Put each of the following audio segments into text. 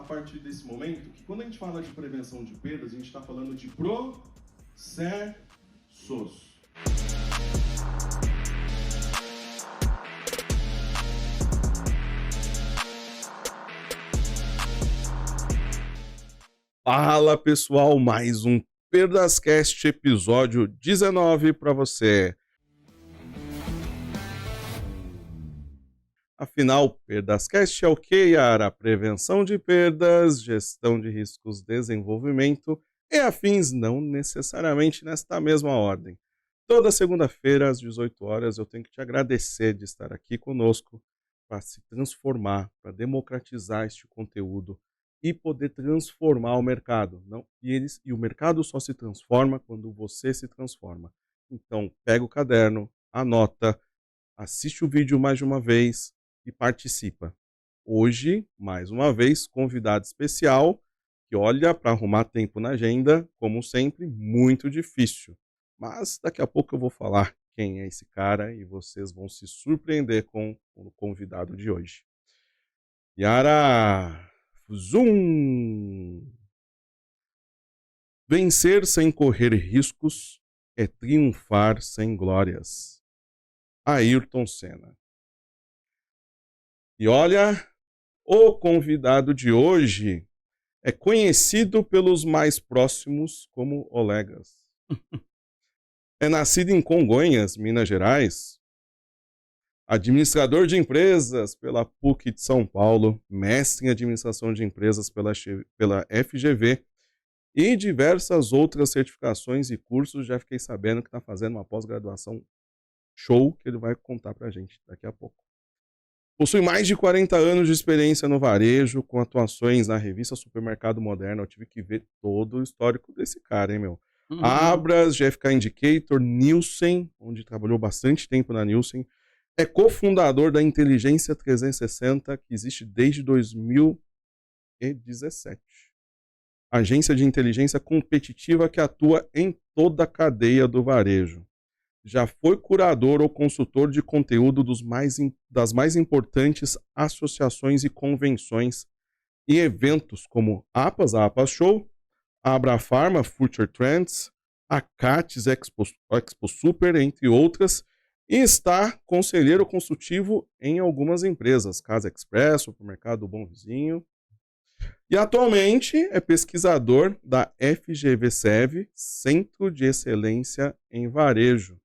partir desse momento que quando a gente fala de prevenção de perdas, a gente está falando de processos. Fala pessoal, mais um Perdascast episódio 19 para você. Afinal, Perdascast é o que, Yara? Prevenção de perdas, gestão de riscos, desenvolvimento e afins, não necessariamente nesta mesma ordem. Toda segunda-feira, às 18 horas, eu tenho que te agradecer de estar aqui conosco para se transformar, para democratizar este conteúdo e poder transformar o mercado. E o mercado só se transforma quando você se transforma. Então, pega o caderno, anota, assiste o vídeo mais de uma vez e participa. Hoje, mais uma vez, convidado especial, que olha, para arrumar tempo na agenda, como sempre, muito difícil. Mas daqui a pouco eu vou falar quem é esse cara e vocês vão se surpreender com o convidado de hoje. Yara! Zoom! Vencer sem correr riscos é triunfar sem glórias. Ayrton Senna. E olha, o convidado de hoje é conhecido pelos mais próximos como Olegas. É nascido em Congonhas, Minas Gerais. Administrador de empresas pela PUC de São Paulo, mestre em administração de empresas pela FGV e diversas outras certificações e cursos. Já fiquei sabendo que está fazendo uma pós-graduação show que ele vai contar para a gente daqui a pouco. Possui mais de 40 anos de experiência no varejo, com atuações na revista Supermercado Moderno. Eu tive que ver todo o histórico desse cara, hein, meu? Abras, GfK Indicator, Nielsen, onde trabalhou bastante tempo na Nielsen. É cofundador da Inteligência 360, que existe desde 2017. Agência de inteligência competitiva que atua em toda a cadeia do varejo. Já foi curador ou consultor de conteúdo das mais importantes associações e convenções e eventos como a APAS Show, a Abrafarma Future Trends, a CATES Expo Super, entre outras, e está conselheiro consultivo em algumas empresas, Casa Express, Supermercado Bom Vizinho. E atualmente é pesquisador da FGV-SEV, Centro de Excelência em Varejo.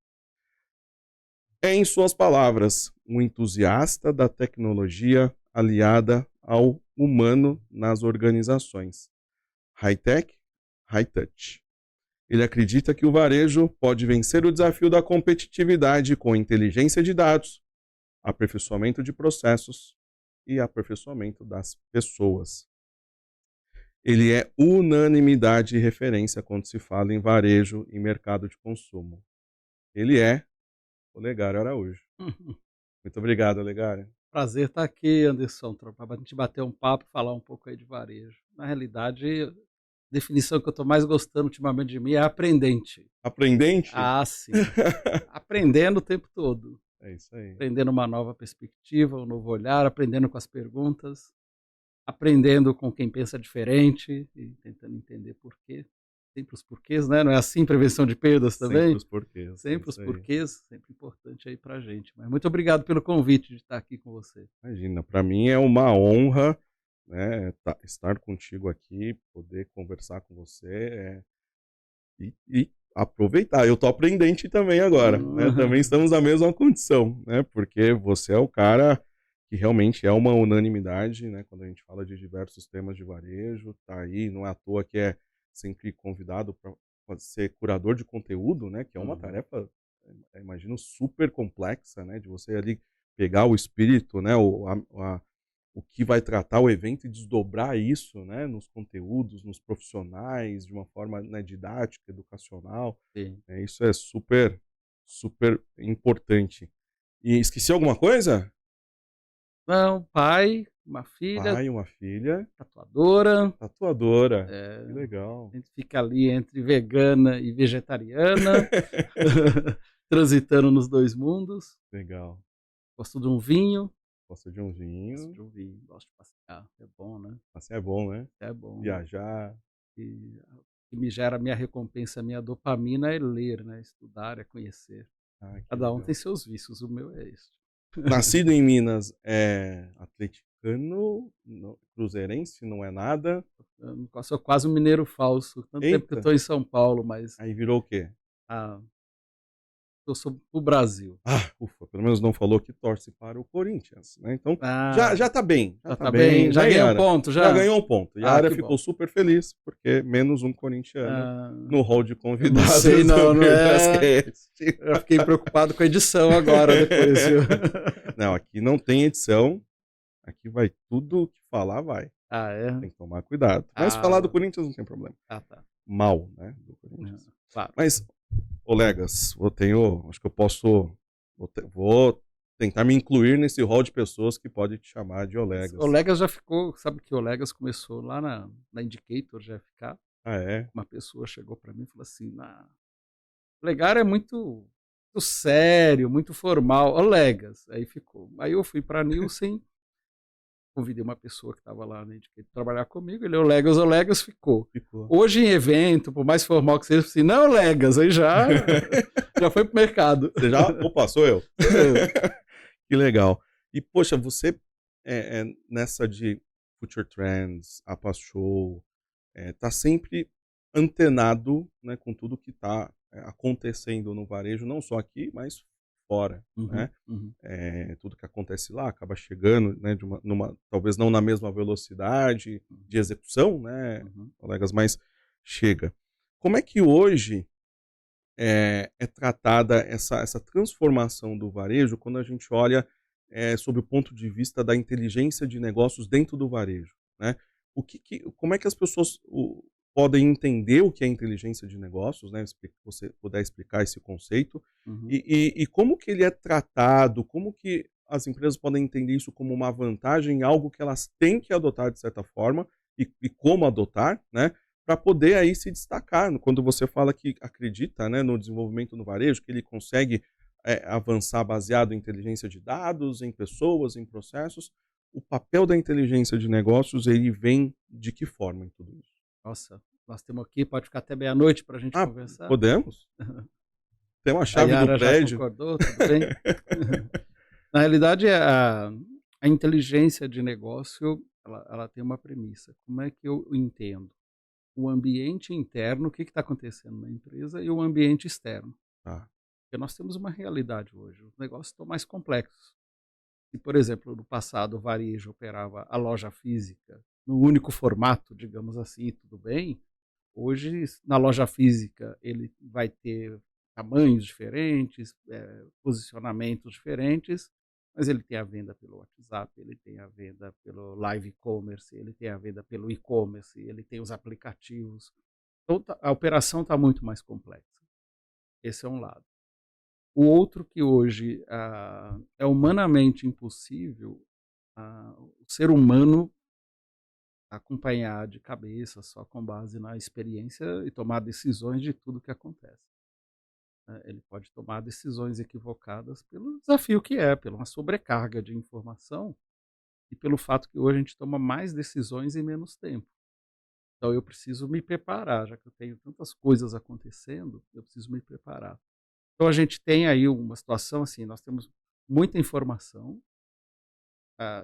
É, em suas palavras, um entusiasta da tecnologia aliada ao humano nas organizações. High-tech, high-touch. Ele acredita que o varejo pode vencer o desafio da competitividade com inteligência de dados, aperfeiçoamento de processos e aperfeiçoamento das pessoas. Ele é unanimidade e referência quando se fala em varejo e mercado de consumo. Ele é Olegário Araújo. Muito obrigado, Olegário. Prazer estar aqui, Anderson, para a gente bater um papo, falar um pouco aí de varejo. Na realidade, a definição que eu estou mais gostando ultimamente de mim é aprendente. Aprendente? Ah, sim. Aprendendo o tempo todo. É isso aí. Aprendendo uma nova perspectiva, um novo olhar, aprendendo com as perguntas, aprendendo com quem pensa diferente e tentando entender por quê. Sempre os porquês, né? Não é assim prevenção de perdas também? Sempre os porquês. Sempre os porquês, sempre importante aí pra gente. Mas muito obrigado pelo convite de estar aqui com você. Imagina, para mim é uma honra, né, estar contigo aqui, poder conversar com você e aproveitar. Eu tô aprendente também agora, né? Também estamos na mesma condição, né? Porque você é o cara que realmente é uma unanimidade, né? Quando a gente fala de diversos temas de varejo, tá aí, não é à toa que é sempre convidado para ser curador de conteúdo, né? Que é uma tarefa, imagino, super complexa, né? De você ali pegar o espírito, né? O que vai tratar o evento e desdobrar isso, né? Nos conteúdos, nos profissionais, de uma forma, né, didática, educacional. Sim. Isso é super, super importante. E esqueci alguma coisa? Não, pai, uma filha. Pai, uma filha. Tatuadora. Tatuadora. Que legal. A gente fica ali entre vegana e vegetariana, transitando nos dois mundos. Legal. Gosto de um vinho. Gosta de um Gosto vinho. de um vinho, gosto de passear, é bom, né? Assim é bom, né? É bom. Viajar. E o que me gera a minha recompensa, a minha dopamina é ler, né? Estudar, é conhecer. Ah, que Cada um legal. tem seus vícios, o meu é esse. Nascido em Minas, é atleticano, cruzeirense, não é nada. Eu sou quase um mineiro falso, tanto tempo que eu Eita, estou em São Paulo, mas aí virou o quê? ah, eu sou o Brasil. Ah, ufa, pelo menos não falou que torce para o Corinthians, né, então Ah, já já tá tá bem? bem, Já né, ganhei um Yara? ponto Já já? ganhou um ponto. Ah, Yara que ficou bom. super feliz, porque menos um corintiano Ah, no hall de eu não sei convidados do não, não é? Beercast. Eu já fiquei preocupado com a edição agora, depois, viu? Não, aqui não tem edição, aqui vai tudo que falar vai, Ah, é? tem que tomar cuidado. Mas falar do Ah, Corinthians não tem problema. tá. Mal, né, do Ah, Corinthians. claro. Mas, colegas, acho que eu posso, vou tentar me incluir nesse hall de pessoas que pode te chamar de O Olegas. Legas já ficou, sabe que o Legas começou lá na Indicator GFK, Ah, é? uma pessoa chegou para mim e falou assim, o Legar é muito sério, muito formal, o Legas, aí ficou. Aí eu fui para Nielsen, convidei uma pessoa que estava lá na Indicator trabalhar comigo, ele, o Legas ficou. Ficou. Hoje em evento, por mais formal que seja, assim, não, Legas, aí já foi pro mercado. Você já? Opa, sou eu. Sou eu. Que legal. E, poxa, você nessa de Future Trends, Apa Show, tá sempre antenado, né, com tudo que está acontecendo no varejo, não só aqui, mas fora, Uhum, né? uhum, Tudo que acontece lá acaba chegando, né, talvez não na mesma velocidade de execução, né, uhum. colegas, mas chega. Como é que hoje é tratada essa transformação do varejo quando a gente olha sob o ponto de vista da inteligência de negócios dentro do varejo, né? Como é que as pessoas podem entender o que é inteligência de negócios, né? Se você puder explicar esse conceito Uhum. e como que ele é tratado, como que as empresas podem entender isso como uma vantagem, algo que elas têm que adotar de certa forma e como adotar, né? Para poder aí se destacar. Quando você fala que acredita, né, no desenvolvimento no varejo, que ele consegue avançar baseado em inteligência de dados, em pessoas, em processos, o papel da inteligência de negócios, ele vem de que forma em tudo isso? Nossa, nós temos aqui, pode ficar até meia-noite para a gente Ah, conversar. podemos? Tem uma A chave do Yara já prédio. concordou, tudo bem? Na realidade, a inteligência de negócio, ela tem uma premissa. Como é que eu entendo? O ambiente interno, o que está acontecendo na empresa, e o ambiente externo. Tá. Porque nós temos uma realidade hoje, os negócios estão mais complexos. E, por exemplo, no passado o varejo operava a loja física no único formato, digamos assim, tudo bem. Hoje, na loja física, ele vai ter tamanhos diferentes, posicionamentos diferentes, mas ele tem a venda pelo WhatsApp, ele tem a venda pelo live e-commerce, ele tem a venda pelo e-commerce, ele tem os aplicativos. Então, a operação está muito mais complexa. Esse é um lado. O outro que hoje é humanamente impossível o ser humano acompanhar de cabeça, só com base na experiência e tomar decisões de tudo que acontece. Ele pode tomar decisões equivocadas pelo desafio que é, pela uma sobrecarga de informação e pelo fato que hoje a gente toma mais decisões em menos tempo. Então eu preciso me preparar, já que eu tenho tantas coisas acontecendo, eu preciso me preparar. Então a gente tem aí uma situação assim, nós temos muita informação,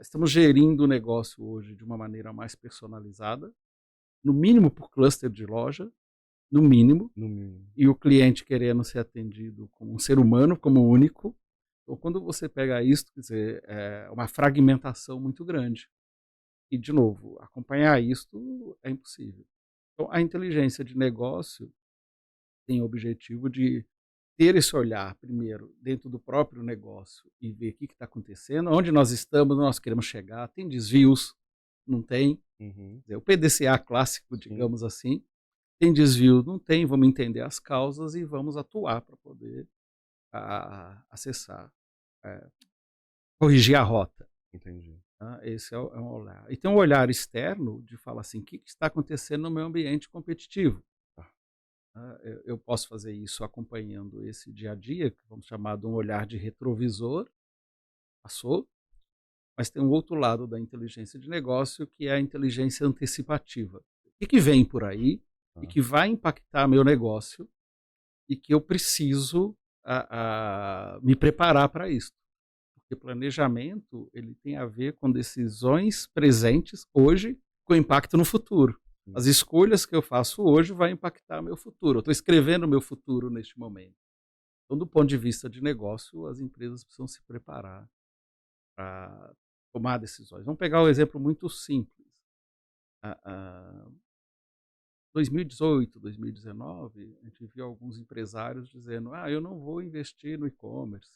estamos gerindo o negócio hoje de uma maneira mais personalizada, no mínimo por cluster de loja, no mínimo, No mínimo. e o cliente querendo ser atendido como um ser humano, como único. Então, quando você pega isso, quer dizer, é uma fragmentação muito grande. E, de novo, acompanhar isso é impossível. Então, a inteligência de negócio tem o objetivo de ter esse olhar, primeiro, dentro do próprio negócio e ver o que está acontecendo, onde nós estamos, onde nós queremos chegar, tem desvios, não tem. Uhum. O PDCA clássico, Sim. digamos assim, tem desvio, não tem, vamos entender as causas e vamos atuar para poder acessar, eh, corrigir a rota. Entendi. Tá? Esse é um olhar. E tem um olhar externo de falar assim, o que está acontecendo no meu ambiente competitivo? Tá. Eu posso fazer isso acompanhando esse dia a dia, que vamos chamar de um olhar de retrovisor, passou, Mas tem um outro lado da inteligência de negócio, que é a inteligência antecipativa. O que vem por aí e Tá. que vai impactar meu negócio e que eu preciso me preparar para isso. Porque planejamento ele tem a ver com decisões presentes hoje com impacto no futuro. Sim. As escolhas que eu faço hoje vão impactar meu futuro. Eu estou escrevendo o meu futuro neste momento. Então, do ponto de vista de negócio, as empresas precisam se preparar para tomar decisões. Vamos pegar um exemplo muito simples. 2018, 2019, a gente viu alguns empresários dizendo: eu não vou investir no e-commerce.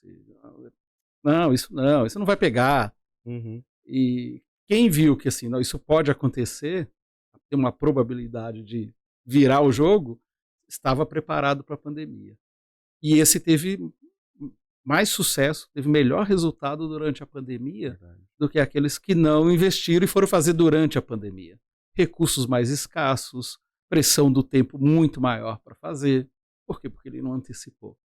Não, isso não vai pegar. Uhum. E quem viu que assim, não, isso pode acontecer, tem uma probabilidade de virar o jogo, estava preparado para a pandemia. E esse teve mais sucesso, teve melhor resultado durante a pandemia Verdade. do que aqueles que não investiram e foram fazer durante a pandemia. Recursos mais escassos, pressão do tempo muito maior para fazer. Por quê? Porque ele não antecipou.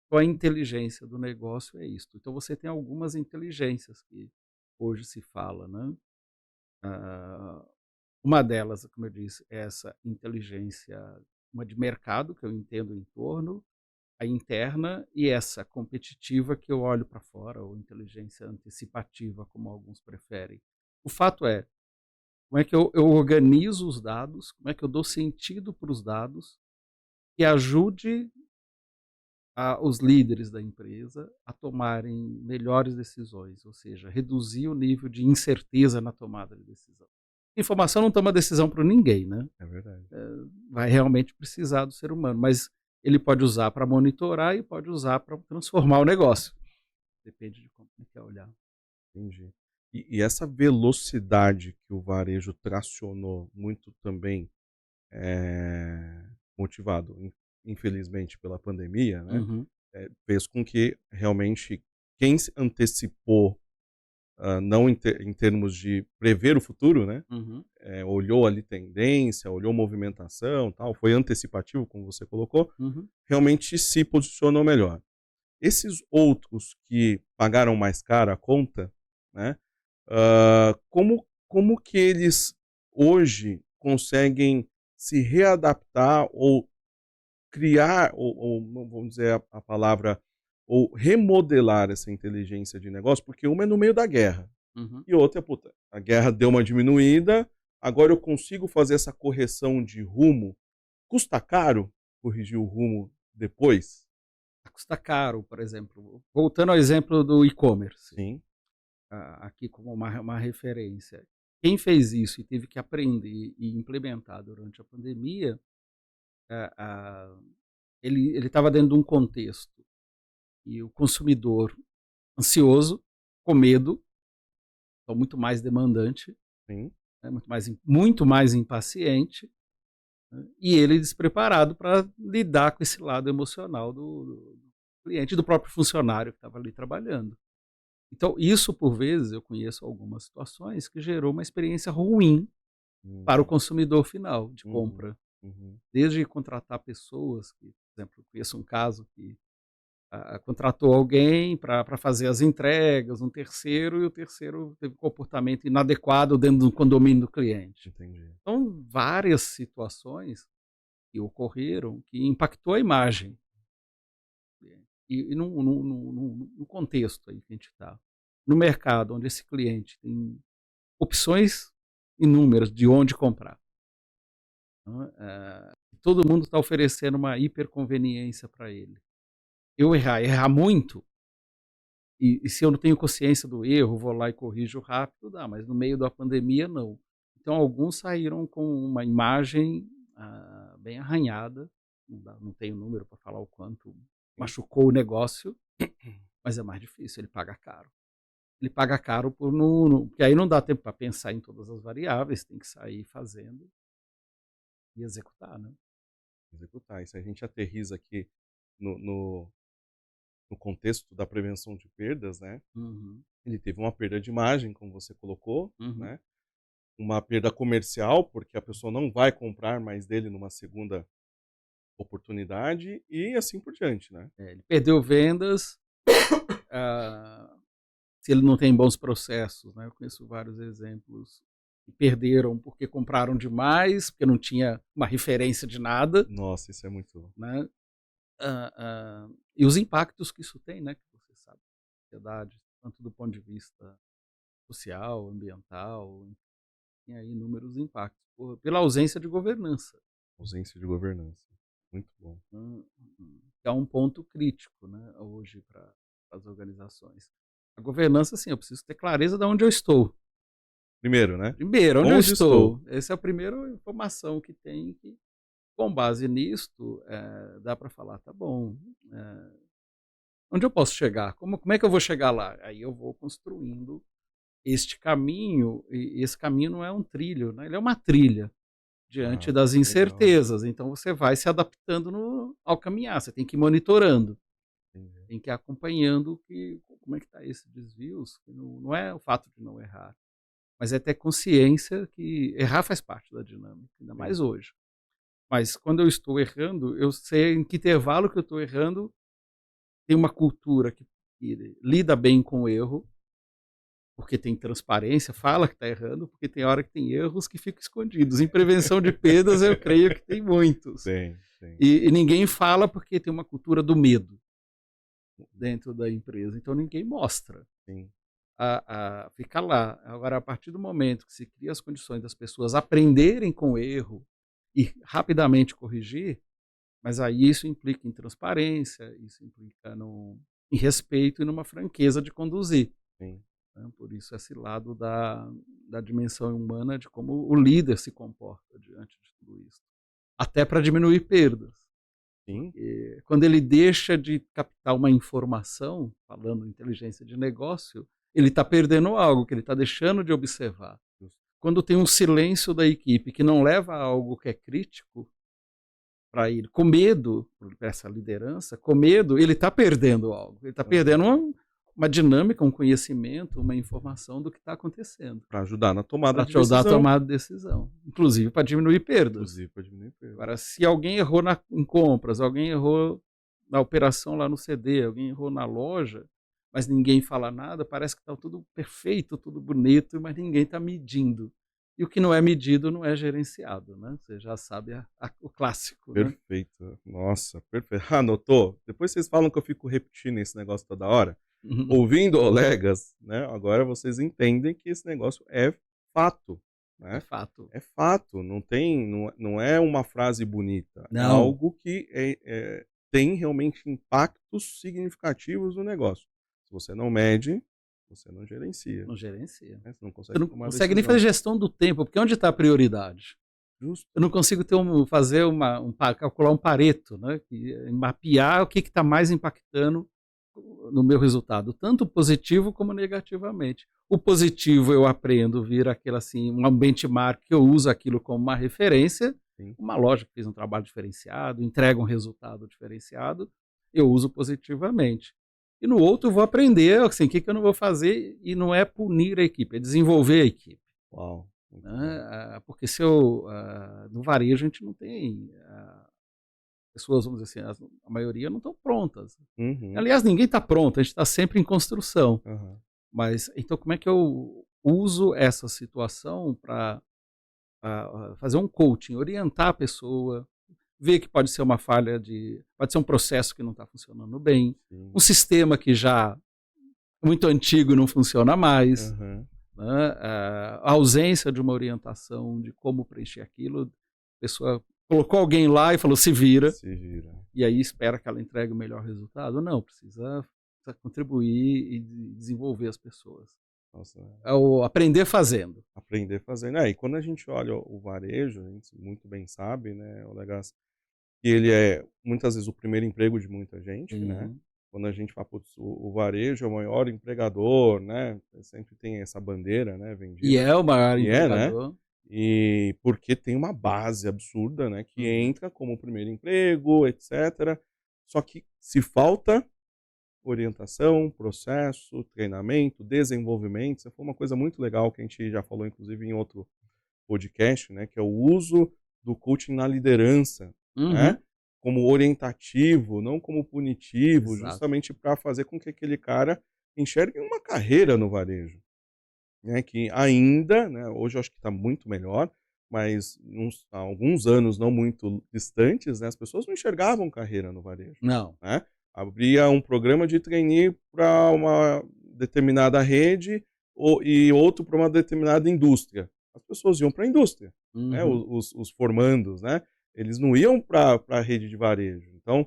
Então a inteligência do negócio é isso. Então você tem algumas inteligências que hoje se fala, né? Uma delas, como eu disse, é essa inteligência, uma de mercado, que eu entendo o entorno, a interna, e essa competitiva que eu olho para fora, ou inteligência antecipativa, como alguns preferem. O fato é, como é que eu organizo os dados, como é que eu dou sentido para os dados, que ajude os líderes da empresa a tomarem melhores decisões, ou seja, reduzir o nível de incerteza na tomada de decisão. Informação não toma decisão para ninguém, né? É verdade. Vai realmente precisar do ser humano, mas ele pode usar para monitorar e pode usar para transformar o negócio. Depende de como ele quer olhar. Entendi. E essa velocidade que o varejo tracionou muito também, motivado, infelizmente, pela pandemia, né, Uhum, fez com que realmente quem se antecipou, não em termos de prever o futuro, né, uhum, olhou ali tendência, olhou movimentação, tal, foi antecipativo, como você colocou, uhum. realmente se posicionou melhor. Esses outros que pagaram mais cara a conta, né, como que eles hoje conseguem se readaptar ou criar ou vamos dizer a palavra, ou remodelar essa inteligência de negócio, porque uma é no meio da guerra, Uhum. e outra é: "Puta, a guerra deu uma diminuída, agora eu consigo fazer essa correção de rumo, custa caro corrigir o rumo depois?" Custa caro, por exemplo. Voltando ao exemplo do e-commerce, Sim, aqui como uma referência. Quem fez isso e teve que aprender e implementar durante a pandemia, ah, ah, ele estava dentro de um contexto e o consumidor ansioso, com medo, então muito mais demandante, sim, né, muito mais impaciente, né, e ele despreparado para lidar com esse lado emocional do cliente e do próprio funcionário que estava ali trabalhando. Então, isso, por vezes, eu conheço algumas situações que gerou uma experiência ruim para o uhum, consumidor final de uhum, compra. uhum, Desde contratar pessoas que, por exemplo, eu conheço um caso que contratou alguém para fazer as entregas, um terceiro, e o terceiro teve comportamento inadequado dentro do condomínio do cliente. entendi. Então, várias situações que ocorreram que impactou a imagem do cliente. E no contexto aí que a gente está, no mercado onde esse cliente tem opções inúmeras de onde comprar, né, todo mundo está oferecendo uma hiperconveniência para ele. Eu errar muito. E se eu não tenho consciência do erro, vou lá e corrijo rápido, dá, mas no meio da pandemia não. Então alguns saíram com uma imagem, bem arranhada, não tenho número para falar o quanto Sim, machucou o negócio, mas é mais difícil, ele paga caro. Ele paga caro por não porque aí não dá tempo para pensar em todas as variáveis, tem que sair fazendo e executar, né. executar. E se a gente aterriza aqui no no no contexto da prevenção de perdas, né, Uhum, ele teve uma perda de imagem, como você colocou, uhum. né, uma perda comercial, porque a pessoa não vai comprar mais dele numa segunda oportunidade e assim por diante, né. Ele perdeu vendas, ah se ele não tem bons processos, né? Eu conheço vários exemplos que perderam porque compraram demais, porque não tinha uma referência de nada, Nossa, isso é muito. né? E os impactos que isso tem, né? Que você sabe, na sociedade, tanto do ponto de vista social, ambiental, tem aí inúmeros impactos pela ausência de governança. Ausência de governança. Muito bom. Que é um ponto crítico, né, hoje para as organizações. A governança, sim, eu preciso ter clareza de onde eu estou. Primeiro, né? Primeiro, onde eu Onde estou? Essa é a primeira informação que tem que, com base nisto, dá para falar, tá bom, onde eu posso chegar? Como é que eu vou chegar lá? Aí eu vou construindo este caminho, e esse caminho não é um trilho, né? Ele é uma trilha diante Ah, das legal. incertezas. Então você vai se adaptando ao caminhar, você tem que ir monitorando, Entendi. tem que ir acompanhando como é que está esse desvios. Não é o fato de não errar, mas é ter consciência que errar faz parte da dinâmica, ainda mais hoje. Mas quando eu estou errando, eu sei em que intervalo que eu estou errando. Tem uma cultura que lida bem com o erro, porque tem transparência, fala que está errando, porque tem hora que tem erros que ficam escondidos. Em prevenção de perdas, eu creio que tem muitos. Tem. E ninguém fala porque tem uma cultura do medo dentro da empresa, então ninguém mostra. Sim. Fica lá. Agora, a partir do momento que se cria as condições das pessoas aprenderem com o erro e rapidamente corrigir, mas aí isso implica em transparência, isso implica em respeito e numa franqueza de conduzir. Sim. Por isso esse lado da dimensão humana, de como o líder se comporta diante de tudo isso. Até para diminuir perdas. Sim. Porque quando ele deixa de captar uma informação, falando em inteligência de negócio, ele está perdendo algo que ele está deixando de observar. Quando tem um silêncio da equipe que não leva a algo que é crítico para ele, com medo, para essa liderança, com medo, ele está perdendo algo. Ele está perdendo uma dinâmica, um conhecimento, uma informação do que está acontecendo. Para ajudar na tomada de decisão. Para te ajudar a tomar decisão. Inclusive para diminuir perdas. Agora, se alguém errou em compras, alguém errou na operação lá no CD, alguém errou na loja, mas ninguém fala nada, parece que está tudo perfeito, tudo bonito, mas ninguém está medindo. E o que não é medido não é gerenciado, né? Você já sabe o clássico. Perfeito. Né? Nossa, perfeito. Anotou? Depois vocês falam que eu fico repetindo esse negócio toda hora. Ouvindo Olegas, né? Agora vocês entendem que esse negócio é fato. Né? É fato. É fato. Não é uma frase bonita. Não. É algo que tem realmente impactos significativos no negócio. Se você não mede, você não gerencia. Não gerencia. Né? Você não consegue tomar não consegue nem fazer gestão do tempo, porque onde está a prioridade? Justo. Eu não consigo calcular um Pareto, né? Mapear o que está mais impactando no meu resultado, tanto positivo como negativamente. O positivo eu aprendo, vira aquele assim, um benchmark que eu uso aquilo como uma referência. Sim. Uma loja que fez um trabalho diferenciado, entrega um resultado diferenciado, eu uso positivamente. E no outro eu vou aprender assim, o que eu não vou fazer, e não é punir a equipe, é desenvolver a equipe. Uau. Porque no varejo a gente não tem pessoas, vamos dizer assim, a maioria não estão prontas. Aliás, ninguém está pronto, a gente está sempre em construção. Mas então como é que eu uso essa situação para fazer um coaching, orientar a pessoa, ver que pode ser uma falha pode ser um processo que não está funcionando bem, um sistema que já é muito antigo e não funciona mais. Né? A ausência de uma orientação de como preencher aquilo, a pessoa colocou alguém lá e falou, se vira. E aí espera que ela entregue o melhor resultado. Não, precisa contribuir e desenvolver as pessoas. Nossa. É o aprender fazendo. Aprender fazendo. E quando a gente olha o varejo, a gente muito bem sabe, né, Olegas, que ele é muitas vezes o primeiro emprego de muita gente, né? Quando a gente fala, o varejo é o maior empregador, né? Sempre tem essa bandeira, né, vendida. E é o maior empregador. Né? E porque tem uma base absurda, né, que entra como primeiro emprego, etc. Só que se falta orientação, processo, treinamento, desenvolvimento, isso foi uma coisa muito legal que a gente já falou, inclusive, em outro podcast, né, que é o uso do coaching na liderança, né, como orientativo, não como punitivo, justamente para fazer com que aquele cara enxerguem uma carreira no varejo, né, que ainda, né, hoje eu acho que está muito melhor, mas há alguns anos não muito distantes, né, as pessoas não enxergavam carreira no varejo, Não. né. Abria um programa de trainee para uma determinada rede e outro para uma determinada indústria. As pessoas iam para a indústria, né, Uhum. os formandos, né, eles não iam para a rede de varejo. Então,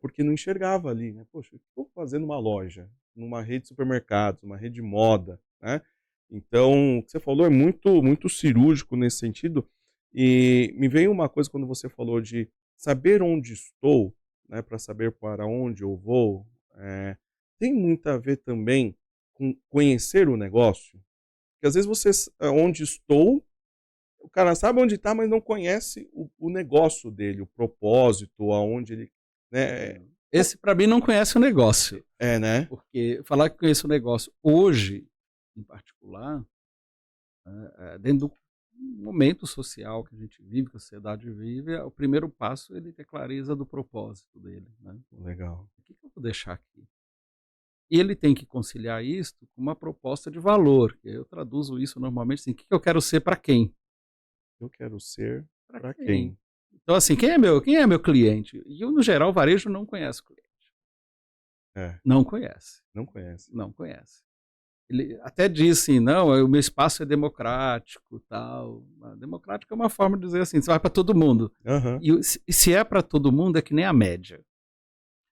porque não enxergava ali, né, "Poxa, o que eu vou fazer numa loja, numa rede de supermercados, numa rede de moda", né. Então, o que você falou é muito muito cirúrgico nesse sentido, e me veio uma coisa quando você falou de saber onde estou, né, para saber para onde eu vou, tem muito a ver também com conhecer o negócio, porque às vezes onde estou, o cara sabe onde está, mas não conhece o negócio dele, o propósito, aonde ele, né, Esse, para mim, não conhece o negócio. né? Porque falar que conhece o negócio hoje, em particular, dentro do momento social que a gente vive, que a sociedade vive, o primeiro passo ele ter clareza do propósito dele, né? Legal. O que eu vou deixar aqui? E ele tem que conciliar isso com uma proposta de valor, que eu traduzo isso normalmente assim: o que eu quero ser para quem? Eu quero ser Para para quem? quem? Então, assim, quem é meu cliente? E eu, no geral, o varejo não conhece o cliente. É, Não conhece. não conhece. Não conhece. Ele até diz assim: não, o meu espaço é democrático, tal. Democrático é uma forma de dizer assim: você vai para todo mundo. Aham. E se é para todo mundo, é que nem a média.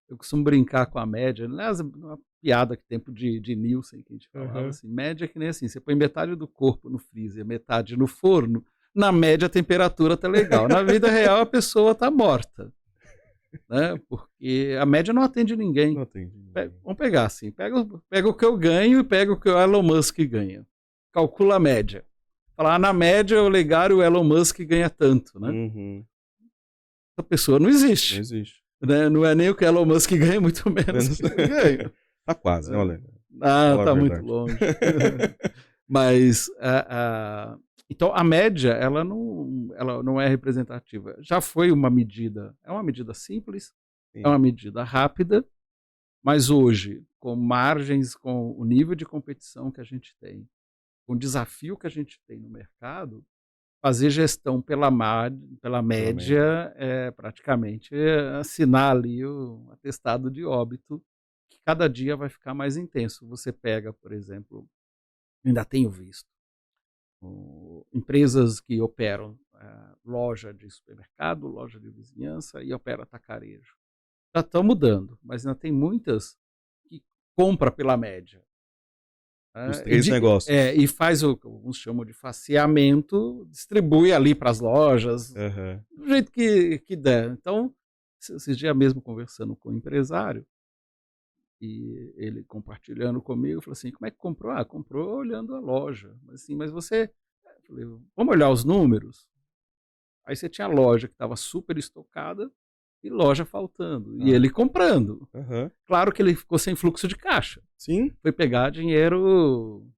Eu costumo brincar com a média, aliás, uma piada que tempo de Nielsen, que a gente falava Aham. assim: média é que nem assim, você põe metade do corpo no freezer, metade no forno, na média a temperatura tá legal. Na vida real a pessoa tá morta, né? Porque a média não atende ninguém. Não atende ninguém. Vamos pegar assim, pega o que eu ganho e pega o que o Elon Musk ganha. Calcula a média. Falar, na média, o Legário, o Elon Musk ganha tanto, né? Uhum. Essa pessoa não Não existe. existe. Né? Não é nem o que o Elon Musk ganha, muito menos o Menos que ele ganha. tá quase, olha, Ah, falar a tá muito verdade. longe. Mas, então, a média, ela não é representativa. Já foi uma medida, é uma medida simples, é Sim. uma medida rápida, mas hoje, com margens, com o nível de competição que a gente tem, com o desafio que a gente tem no mercado, fazer gestão pela Pela média. média é praticamente assinar ali o atestado de óbito, que cada dia vai ficar mais intenso. Você pega, por exemplo, ainda tenho visto, empresas que operam loja de supermercado, loja de vizinhança e opera atacarejo. Já estão mudando, mas ainda tem muitas que compra pela média. Dos 3 E negócios. e faz o que alguns chamam de faseamento, distribui ali para as lojas, Aham. do jeito que der. Então, esses dias mesmo conversando com o empresário, e ele compartilhando comigo, falou assim: "Como é que comprou?" "Ah, comprou olhando a loja". Mas assim: "Mas você", eu falei: "Vamos olhar os números?". Aí você tinha loja que estava super estocada e loja faltando, e Ah. ele comprando. Aham. Claro que ele ficou sem fluxo de caixa, Sim. foi pegar dinheiro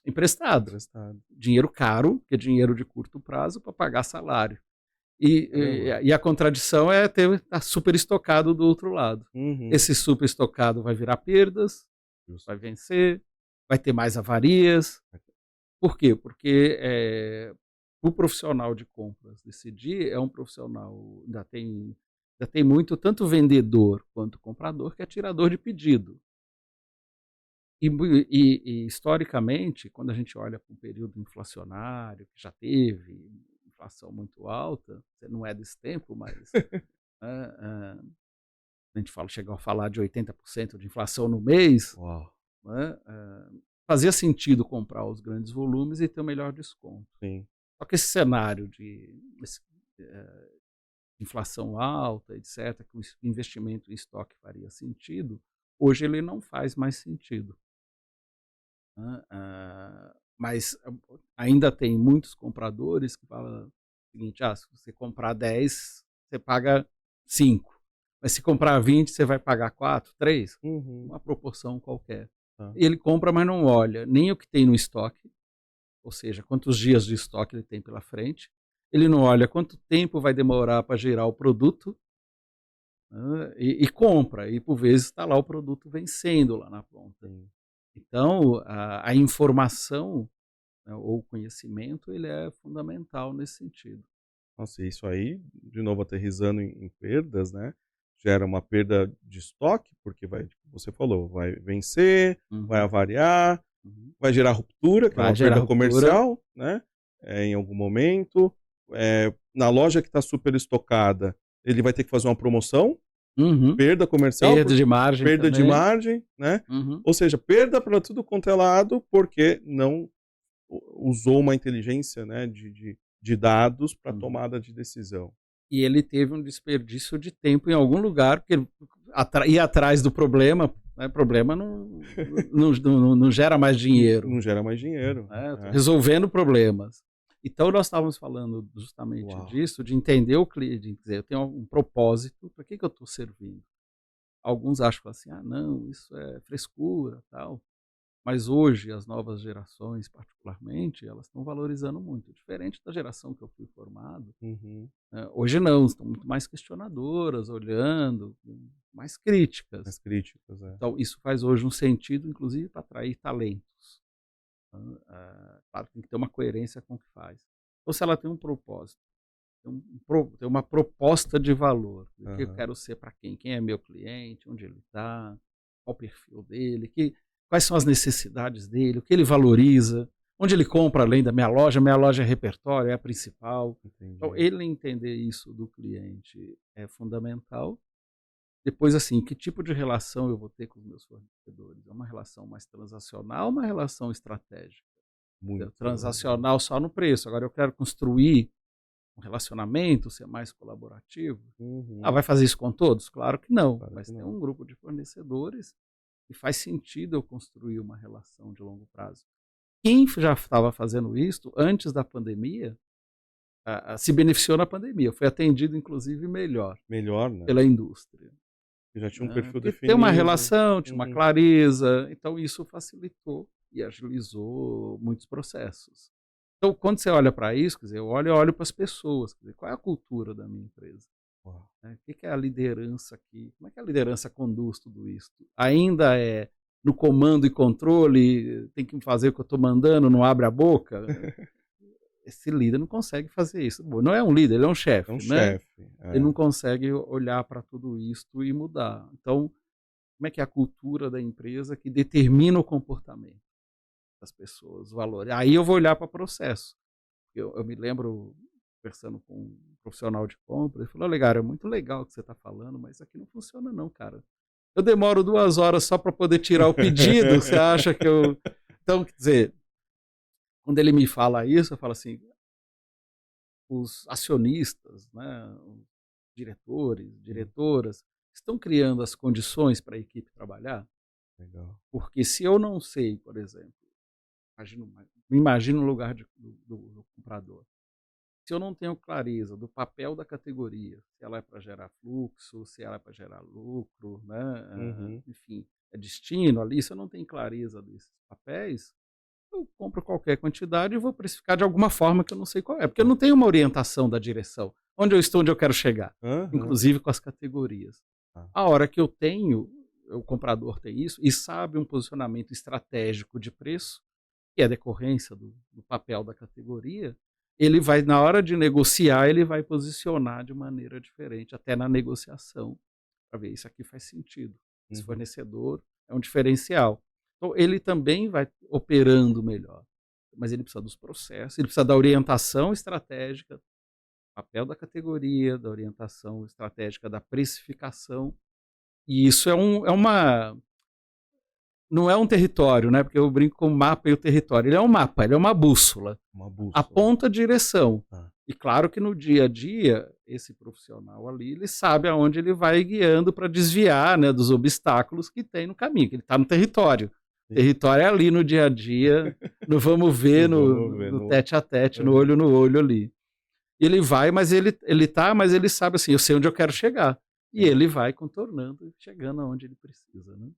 emprestado. Emprestado. Dinheiro caro, que é dinheiro de curto prazo, para pagar salário. E, Caramba. e a contradição é ter tá super estocado do outro lado. Uhum. Esse super estocado vai virar perdas, Justo. vai vencer, vai ter mais avarias. Por quê? Porque o profissional de compras decidir é um profissional, ainda tem muito, tanto vendedor quanto comprador, que é tirador de pedido. E historicamente, quando a gente olha para um período inflacionário, que já teve inflação muito alta, você não é desse tempo, mas a gente chegou a falar de 80% de inflação no mês, Uau. né, fazia sentido comprar os grandes volumes e ter o melhor desconto. Sim. Só que esse cenário de inflação alta, etc., que o investimento em estoque faria sentido, hoje ele não faz mais sentido. Né, mas ainda tem muitos compradores que falam o seguinte: se você comprar 10, você paga 5. Mas se comprar 20, você vai pagar 4, 3, Uhum. uma proporção qualquer. Tá. E ele compra, mas não olha nem o que tem no estoque, ou seja, quantos dias de estoque ele tem pela frente. Ele não olha quanto tempo vai demorar para gerar o produto, né, e compra. E por vezes está lá o produto vencendo lá na ponta. Sim. Então, a informação, né, ou o conhecimento, ele é fundamental nesse sentido. Nossa, isso aí, de novo aterrissando em perdas, né, gera uma perda de estoque, porque vai, tipo, você falou, vai vencer, vai Uhum, avariar, uhum. vai gerar ruptura, que é Vai uma gerar perda ruptura. comercial, né, em algum momento. Na loja que está super estocada, ele vai ter que fazer uma promoção, Uhum. perda comercial, Perda de margem perda de também. margem, né, Uhum, ou seja, perda para tudo quanto é lado, porque não usou uma inteligência, né, de dados para uhum. tomada de decisão. E ele teve um desperdício de tempo em algum lugar, porque ele ir atrás do problema, né, problema não gera mais dinheiro, Não gera mais dinheiro. né, eu tô É. resolvendo problemas. Então nós estávamos falando justamente Uau. disso, de entender o cliente, dizer, eu tenho um propósito, para que eu estou servindo? Alguns acham assim: "Ah, não, isso é frescura, tal". Mas hoje as novas gerações, particularmente, elas estão valorizando muito, diferente da geração que eu fui formado. Uhum. Hoje não, estão muito mais questionadoras, olhando, mais críticas. As críticas, é. Então isso faz hoje um sentido, inclusive, para atrair talentos. Claro, tem que ter uma coerência com o que faz. Ou se ela tem um propósito, tem uma proposta de valor, o que eu Aham. quero ser para quem? Quem é meu cliente, onde ele está, qual o perfil dele, quais são as necessidades dele, o que ele valoriza, onde ele compra além da minha loja é repertório, é a principal. Então, Entendi. ele entender isso do cliente é fundamental. Depois, assim, que tipo de relação eu vou ter com os meus fornecedores? É uma relação mais transacional, uma relação estratégica? Muito. Transacional só no preço. Agora eu quero construir um relacionamento, ser mais colaborativo. Uhum. Vai fazer isso com todos? Claro que não, Claro que mas tem não. um grupo de fornecedores que faz sentido eu construir uma relação de longo prazo. Quem já estava fazendo isso antes da pandemia, se beneficiou na pandemia, foi atendido inclusive melhor Melhor, né. pela indústria, Já tinha um né, perfil porque tem uma definido. relação, tinha uma Uhum. clareza, então isso facilitou e agilizou muitos processos. Então quando você olha para isso, quer dizer, eu olho para as pessoas, quer dizer, qual é a cultura da minha empresa? Uau. Né, o que é a liderança aqui? Como é que a liderança conduz tudo isso? Ainda é no comando e controle, tem que fazer o que eu estou mandando, não abre a boca? Esse líder não consegue fazer isso. Bom, não é um líder, ele é um É um chefe, né? chefe. Ele É. não consegue olhar para tudo isso e mudar. Então, como é que é a cultura da empresa que determina o comportamento das pessoas, os valores? Aí eu vou olhar para o processo. Eu me lembro, conversando com um profissional de compra, ele falou: "Olha, cara, é muito legal o que você está falando, mas isso aqui não funciona não, cara. Eu demoro 2 horas só para poder tirar o pedido, você acha que eu". Então, quer dizer, quando ele me fala isso, eu falo assim: os acionistas, né, os diretores, Sim, diretoras, estão criando as condições para a equipe trabalhar? legal. Porque se eu não sei, por exemplo, me imagino no lugar do comprador. Se eu não tenho clareza do papel da categoria, se ela é para gerar fluxo, se ela é para gerar lucro, né, Uhum. enfim, é destino ali, se eu não tenho clareza desses papéis, eu compro qualquer quantidade e vou precificar de alguma forma que eu não sei qual é, porque eu não tenho uma orientação da direção, onde eu estou, onde eu quero chegar, Aham. inclusive com as categorias. Tá. A hora que eu tenho, o comprador tem isso e sabe um posicionamento estratégico de preço, que é decorrência do papel da categoria, ele vai, na hora de negociar, ele vai posicionar de maneira diferente, até na negociação, para ver isso aqui faz sentido. Esse Uhum. fornecedor é um diferencial. Então, ele também vai operando melhor, mas ele precisa dos processos, ele precisa da orientação estratégica, papel da categoria, da orientação estratégica da precificação, e isso é uma não é um território, né, porque eu brinco com o mapa e o território. Ele é um mapa, ele é uma bússola, Uma bússola. aponta a direção. Tá. E claro que no dia a dia, esse profissional ali, ele sabe aonde ele vai guiando para desviar, né, dos obstáculos que tem no caminho, que ele está no território. O Sim. território é ali no dia a dia, no vamos ver, Não vamos ver no no. tete a tete, Aham. no olho ali. Ele vai, mas mas ele sabe assim, eu sei onde eu quero chegar. E Sim. ele vai contornando e chegando aonde ele precisa, né.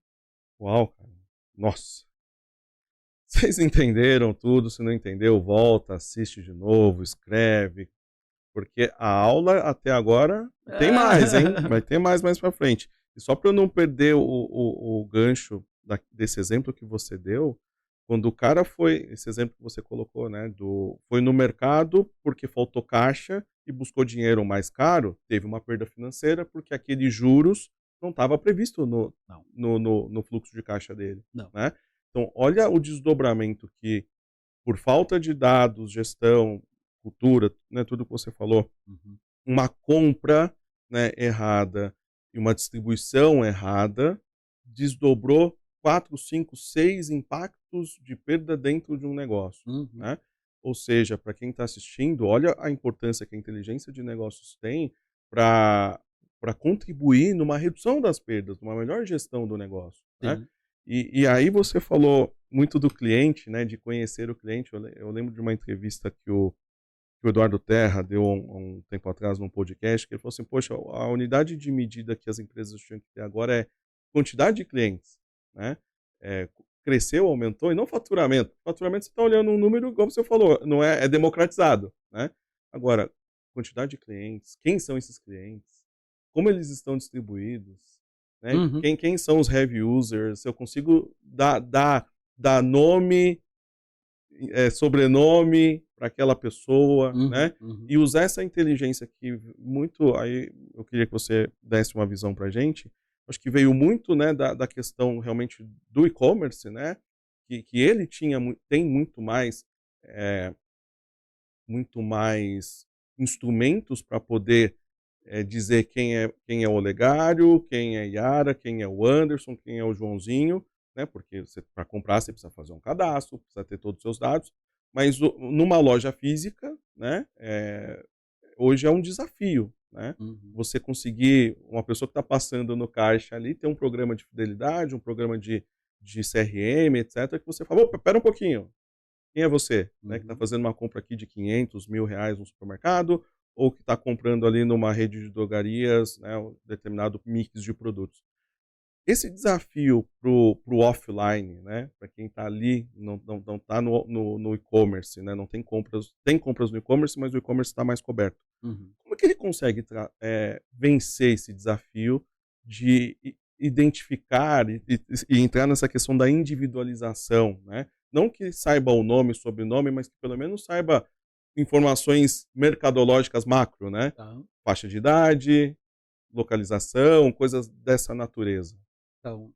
Uau, cara. Nossa. Vocês entenderam tudo, se não entendeu, volta, assiste de novo, escreve, porque a aula até agora tem mais, hein, vai ter mais pra frente. E só para eu não perder o gancho desse exemplo que você deu, quando o cara foi, esse exemplo que você colocou, né, foi no mercado porque faltou caixa e buscou dinheiro mais caro, teve uma perda financeira porque aqueles juros não estava previsto Não, no fluxo de caixa dele, não. né? Então, olha o desdobramento que, por falta de dados, gestão, cultura, né, tudo que você falou, Uhum. uma compra, né, errada e uma distribuição errada desdobrou 4, 5, 6 impactos de perda dentro de um negócio, Uhum. né? Ou seja, para quem está assistindo, olha a importância que a inteligência de negócios tem para contribuir numa redução das perdas, numa melhor gestão do negócio, né? Sim. E aí você falou muito do cliente, né, de conhecer o cliente. Eu lembro de uma entrevista que o Eduardo Terra deu um tempo atrás num podcast, que ele falou assim, poxa, a unidade de medida que as empresas tinham que ter agora é quantidade de clientes, né? Cresceu, aumentou, e não faturamento. Faturamento você está olhando um número, como você falou, não é democratizado, né? Agora, quantidade de clientes, quem são esses clientes, como eles estão distribuídos, né? Uhum. Quem são os heavy users, se eu consigo dar nome, sobrenome para aquela pessoa, Uhum. né? Uhum. E usar essa inteligência que muito, aí eu queria que você desse uma visão para a gente, acho que veio muito, né, da questão realmente do e-commerce, né? Que ele tem muito mais instrumentos para poder dizer quem é o Olegário, quem é Yara, quem é o Anderson, quem é o Joãozinho, né? Porque para comprar você precisa fazer um cadastro, precisa ter todos os seus dados. Mas numa loja física, né? Hoje é um desafio, né? Uhum. Você conseguir, uma pessoa que está passando no caixa ali, ter um programa de fidelidade, um programa de CRM, etc., que você fala, opa, pera um pouquinho, quem é você, né, que está Uhum. fazendo uma compra aqui de 500, R$ 1.000 no supermercado, ou que está comprando ali numa rede de drogarias, né, um determinado mix de produtos. Esse desafio pro offline, né, para quem está ali, não tá no e-commerce, né, não tem compras no e-commerce, mas o e-commerce está mais coberto. Uhum. Como é que ele consegue vencer esse desafio de identificar e entrar nessa questão da individualização, né? Não que saiba o nome, sobrenome, mas que pelo menos saiba informações mercadológicas macro, né? Tá. Faixa de idade, localização, coisas dessa natureza. Então,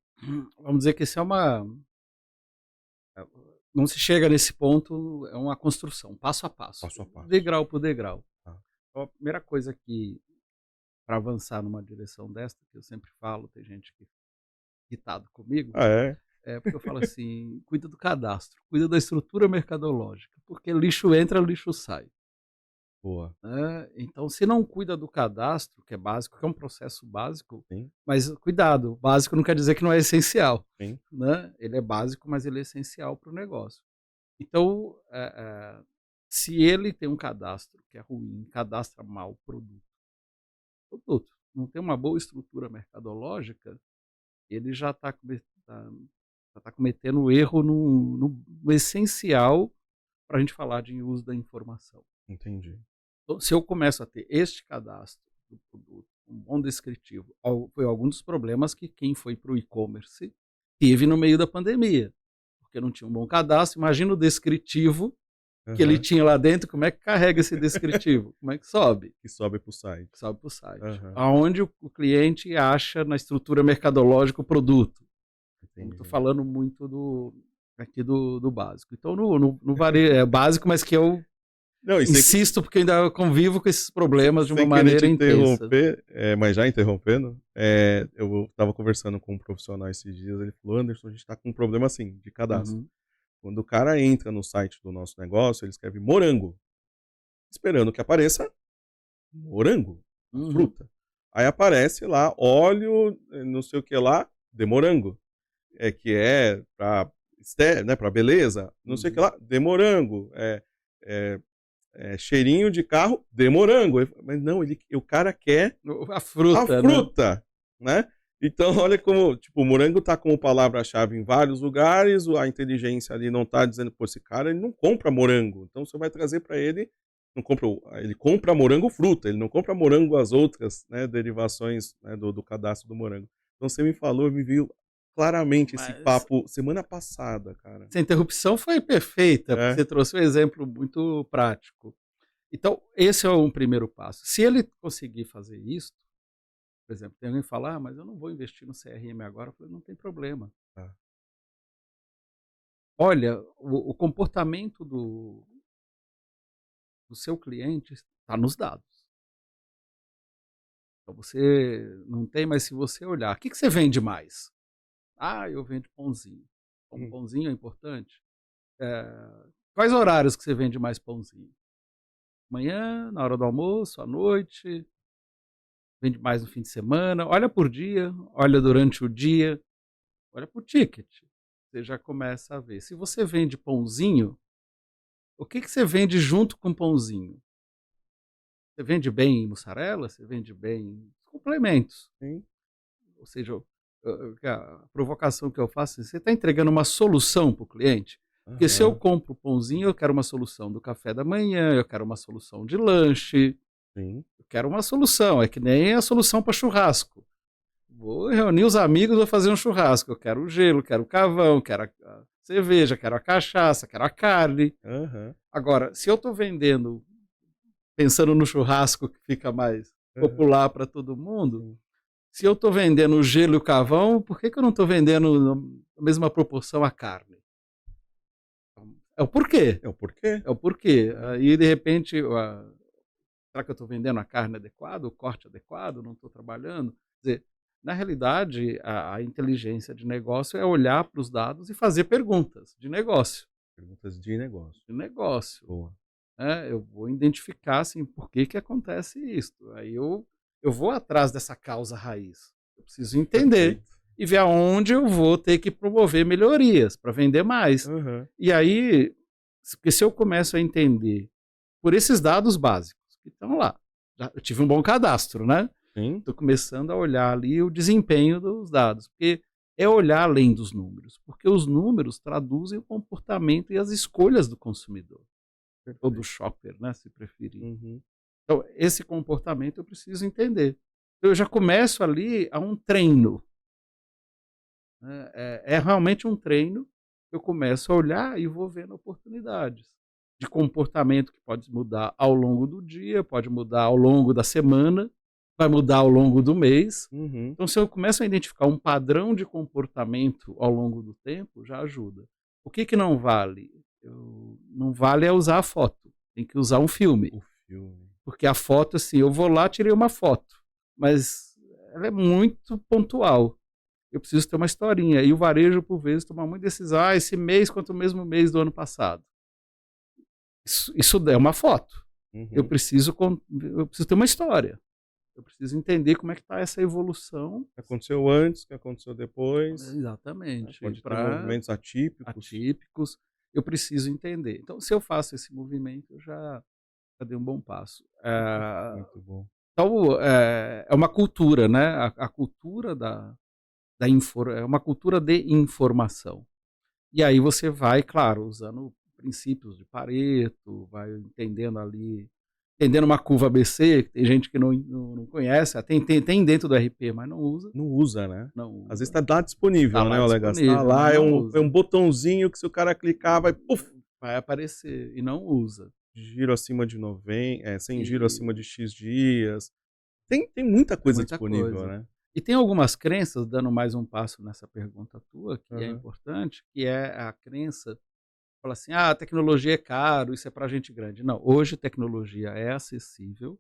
vamos dizer que isso é uma. Não se chega nesse ponto, é uma construção, passo a passo, Passo a passo. degrau por degrau. Tá. Então, a primeira coisa que, para avançar numa direção desta, que eu sempre falo, tem gente que irritado comigo, Ah, é? é porque eu falo assim: cuida do cadastro, cuida da estrutura mercadológica, porque lixo entra, lixo sai. Boa. Né? Então, se não cuida do cadastro, que é básico, que é um processo básico, Sim, mas cuidado, básico não quer dizer que não é essencial. sim. Né? Ele é básico, mas ele é essencial para o negócio. Então, se ele tem um cadastro que é ruim, cadastra mal produto, não tem uma boa estrutura mercadológica, ele já está cometendo um erro no essencial para a gente falar de uso da informação. Entendi. Então, se eu começo a ter este cadastro do produto, um bom descritivo, foi algum dos problemas que quem foi para o e-commerce teve no meio da pandemia, porque não tinha um bom cadastro. Imagina o descritivo que ele Aham. tinha lá dentro, como é que carrega esse descritivo? Como é que sobe? Que sobe para o site. Sobe para o site. Aham. Aonde o cliente acha na estrutura mercadológica o produto. Estou Entendi. falando muito aqui do básico. Então, no varejo, é básico, mas que eu Não, e sem insisto, porque ainda convivo com esses problemas de uma Sem querer te maneira intensa. interromper, mas já interrompendo, eu estava conversando com um profissional esses dias, ele falou: "Anderson, a gente está com um problema assim, de cadastro. Uhum, Quando o cara entra no site do nosso negócio, ele escreve morango, esperando que apareça morango, a uhum, fruta. Aí aparece lá óleo, não sei o que lá, de morango, que é para né, para beleza, não sei o que uhum. lá, de morango, é cheirinho de carro de morango. Mas não, o cara quer A a fruta, né? fruta, né? Então, olha como, tipo, o morango tá como palavra-chave em vários lugares, a inteligência ali não tá dizendo, pô, esse cara ele não compra morango. Então você vai trazer para ele, não compra, ele compra morango fruta, ele não compra morango as outras, né, derivações, né, do cadastro do morango. Então você me falou, me viu claramente esse Mas papo semana passada, cara. essa interrupção foi perfeita, porque É. você trouxe um exemplo muito prático. Então, esse é um primeiro passo. Se ele conseguir fazer isso, por exemplo, tem alguém que fala: "Ah, mas eu não vou investir no CRM agora", eu falei: "Não tem problema. Tá. Olha, o comportamento do seu cliente está nos dados. Então você não tem, mas se você olhar, o que que você vende mais? Ah, eu vendo pãozinho. Então Hum, pãozinho é importante? Quais horários que você vende mais pãozinho? Manhã, na hora do almoço, à noite, vende mais no fim de semana? Olha por dia, olha durante o dia, olha por ticket. Você já começa a ver. Se você vende pãozinho, o que que você vende junto com pãozinho? Você vende bem mussarela? Você vende bem complementos? sim. Ou seja, a provocação que eu faço é: você está entregando uma solução para o cliente? Porque se eu Aham. compro pãozinho, eu quero uma solução do café da manhã, eu quero uma solução de lanche, Sim. eu quero uma solução. É que nem a solução para churrasco. Vou reunir os amigos, vou fazer um churrasco. Eu quero o gelo, quero o carvão, quero a cerveja, quero a cachaça, quero a carne. Aham. Agora, se eu estou vendendo, pensando no churrasco que fica mais Aham. popular para todo mundo, Sim. se eu estou vendendo o gelo e o carvão, por que que eu não estou vendendo na mesma proporção a carne? É o porquê, É o porquê. é o porquê. É. Aí, de repente, será que eu estou vendendo a carne adequada, o corte adequado, não estou trabalhando? Quer dizer, na realidade, a inteligência de negócio é olhar para os dados e fazer perguntas de negócio, Perguntas de negócio. de negócio. Boa. Eu vou identificar, assim, por que que acontece isso. Aí eu vou atrás dessa causa raiz. Eu preciso entender Perfeito. e ver aonde eu vou ter que promover melhorias para vender mais. Aham. E aí, porque se eu começo a entender por esses dados básicos que estão lá, eu tive um bom cadastro, né? Sim. Estou começando a olhar ali o desempenho dos dados, porque é olhar além dos números, porque os números traduzem o comportamento e as escolhas do consumidor ou do Perfeito. shopper, né, se preferir. Uhum. Então, esse comportamento eu preciso entender. Eu já começo ali a um treino, né, é realmente um treino. Eu começo a olhar e vou vendo oportunidades de comportamento que pode mudar ao longo do dia, pode mudar ao longo da semana, vai mudar ao longo do mês. Uhum. Então, se eu começo a identificar um padrão de comportamento ao longo do tempo, já ajuda. O que que não vale? Não vale é usar a foto, tem que usar um filme. O filme. Porque a foto, assim, eu vou lá, tirei uma foto, mas ela é muito pontual. Eu preciso ter uma historinha. E o varejo, por vezes, toma muita decisão. Ah, esse mês quanto o mesmo mês do ano passado. Isso é uma foto. Eu Uhum. preciso, eu preciso ter uma história. Eu preciso entender como é que está essa evolução. O que aconteceu antes, o que aconteceu depois, né, Exatamente. pode ter Para movimentos atípicos. atípicos, eu preciso entender. Então, se eu faço esse movimento, eu já dei um bom passo. Muito bom. Então, é uma cultura, né, a cultura é uma cultura de informação. E aí você vai, claro, usando princípios de Pareto, vai entendendo ali, entendendo uma curva ABC, que tem gente que não conhece, tem dentro do RP, mas não usa, Não usa, né. não Às vezes usa. tá lá Está disponível, né, lá o negócio tá disponível, lá, mas é não um usa. botãozinho que se o cara clicar vai, puf, Vai aparecer e não usa. giro acima de 100 giro acima E de X dias. Tem muita é coisa muita disponível, coisa. né. E tem algumas crenças, dando mais um passo nessa pergunta tua, que é Aham. importante, que é a crença, fala assim: "Ah, a tecnologia é caro, isso é para gente grande". Não, hoje tecnologia é acessível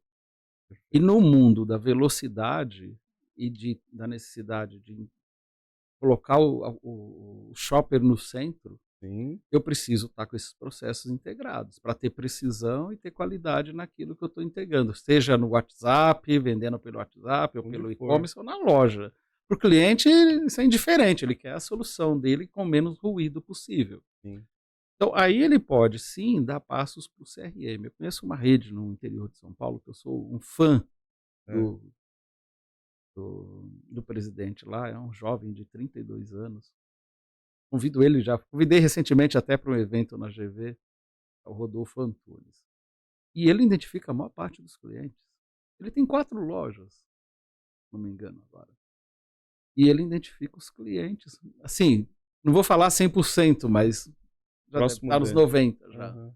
e Perfeito. no mundo da velocidade e da necessidade de colocar o shopper no centro, Sim, eu preciso estar com esses processos integrados, para ter precisão e ter qualidade naquilo que eu estou entregando, seja no WhatsApp, vendendo pelo WhatsApp ou onde pelo for. e-commerce ou na loja. Para o cliente isso é indiferente, ele quer a solução dele com menos ruído possível. Sim. Então aí ele pode sim dar passos para o CRM. Eu conheço uma rede no interior de São Paulo, que eu sou um fã Hã. do do presidente lá, é um jovem de 32 anos. Convidei recentemente até para um evento na GV, é o Rodolfo Antunes. E ele identifica a maior parte dos clientes. Ele tem 4 lojas, se não me engano agora. e ele identifica os clientes. Assim, não vou falar 100%, mas já deve Próximo estar nos dele. 90% já. Aham.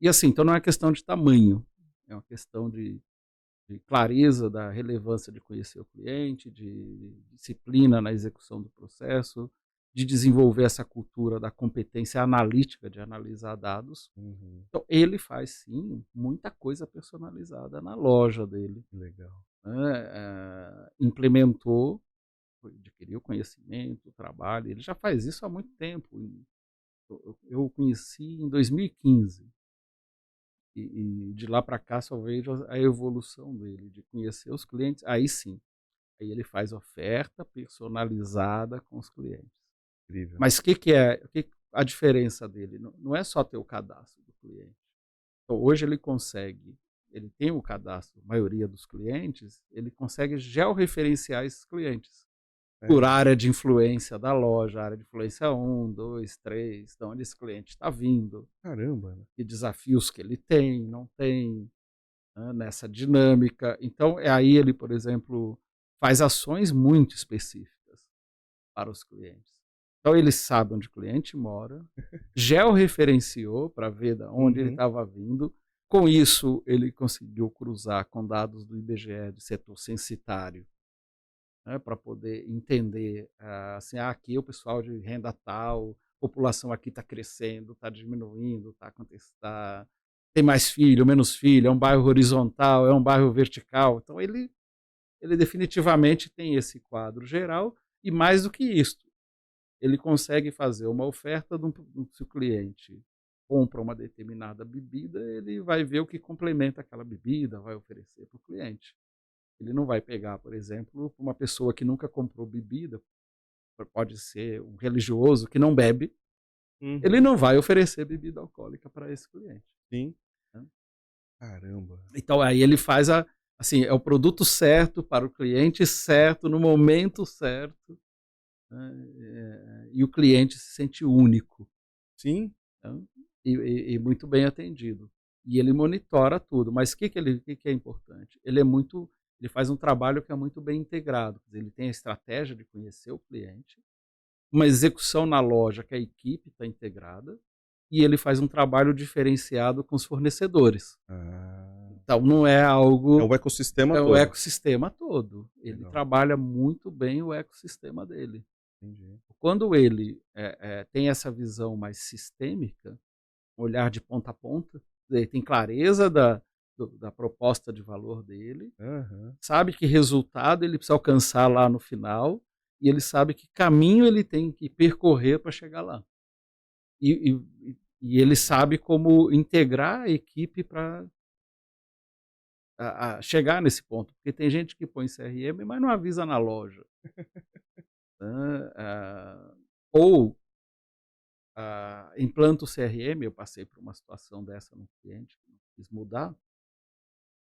E assim, então não é questão de tamanho, é uma questão de clareza da relevância de conhecer o cliente, de disciplina na execução do processo, de desenvolver essa cultura da competência analítica de analisar dados. Uhum. Então, ele faz, sim, muita coisa personalizada na loja dele, Legal. né? Implementou, adquiriu conhecimento, trabalho, ele já faz isso há muito tempo. Eu o conheci em 2015. E de lá para cá só vejo a evolução dele, de conhecer os clientes. Aí sim, aí ele faz oferta personalizada com os clientes. Incrível. Mas o que é a diferença dele? Não é só ter o cadastro do cliente. Então, hoje ele tem o cadastro, a maioria dos clientes, ele consegue georreferenciar esses clientes por área de influência da loja, área de influência 1, 2, 3, de onde esse cliente está vindo, Caramba. que desafios que ele tem, não tem, né, nessa dinâmica. Então, aí ele, por exemplo, faz ações muito específicas para os clientes. Então, ele sabe onde o cliente mora, georreferenciou para ver de onde ele estava vindo. Com isso, ele conseguiu cruzar com dados do IBGE de setor censitário, né, para poder entender, assim, aqui o pessoal de renda tal, a população aqui está crescendo, está diminuindo, tem mais filho, menos filho, é um bairro horizontal, é um bairro vertical. Então, ele definitivamente tem esse quadro geral e, mais do que isso, ele consegue fazer uma oferta se o cliente compra uma determinada bebida, ele vai ver o que complementa aquela bebida, vai oferecer para o cliente. Ele não vai pegar, por exemplo, uma pessoa que nunca comprou bebida, pode ser um religioso que não bebe, ele não vai oferecer bebida alcoólica para esse cliente. Sim. Né? Caramba. Então, aí ele faz assim, é o produto certo para o cliente certo, no momento certo, né? E o cliente se sente único. Sim. Né? E muito bem atendido. E ele monitora tudo. Mas o que é importante? Ele faz um trabalho que é muito bem integrado. Ele tem a estratégia de conhecer o cliente, uma execução na loja que a equipe está integrada, e ele faz um trabalho diferenciado com os fornecedores. Então, não é algo... É o ecossistema É todo. o ecossistema todo. Ele Legal. Trabalha muito bem o ecossistema dele. Entendi. Quando ele tem essa visão mais sistêmica, um olhar de ponta a ponta, ele tem clareza da proposta de valor dele, sabe que resultado ele precisa alcançar lá no final, e ele sabe que caminho ele tem que percorrer para chegar lá. E ele sabe como integrar a equipe para chegar nesse ponto. Porque tem gente que põe CRM, mas não avisa na loja. Ou implanta o CRM, eu passei por uma situação dessa no cliente, que não quis mudar.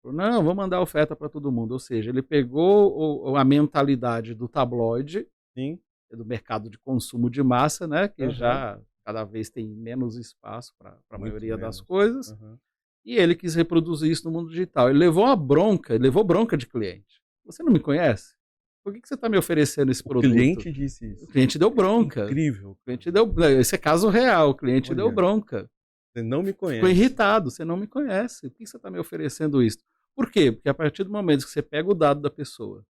Falou, não, vou mandar oferta para todo mundo. Ou seja, ele pegou a mentalidade do tabloide, Sim. do mercado de consumo de massa, né, que já cada vez tem menos espaço para a maioria das coisas, e ele quis reproduzir isso no mundo digital. Ele levou bronca de cliente. Você não me conhece? Por que você está me oferecendo esse produto? O cliente disse isso. O cliente deu bronca. Incrível. O cliente esse é caso real, o cliente deu bronca. Você não me conhece. Ficou irritado, você não me conhece. Por que você está me oferecendo isso? Por quê? Porque a partir do momento que você pega o dado da pessoa,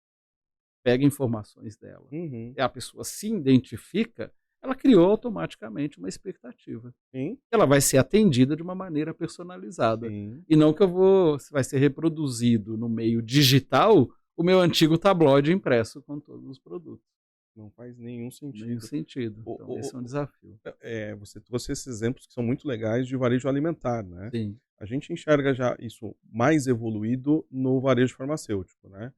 pega informações dela, e a pessoa se identifica, ela criou automaticamente uma expectativa. Sim. Ela vai ser atendida de uma maneira personalizada. Sim. E não que vai ser reproduzido no meio digital o meu antigo tabloide impresso com todos os produtos. Não faz nenhum sentido. Nenhum sentido. Então, esse é um desafio. Você trouxe esses exemplos que são muito legais de varejo alimentar, né? Sim. A gente enxerga já isso mais evoluído no varejo farmacêutico, né?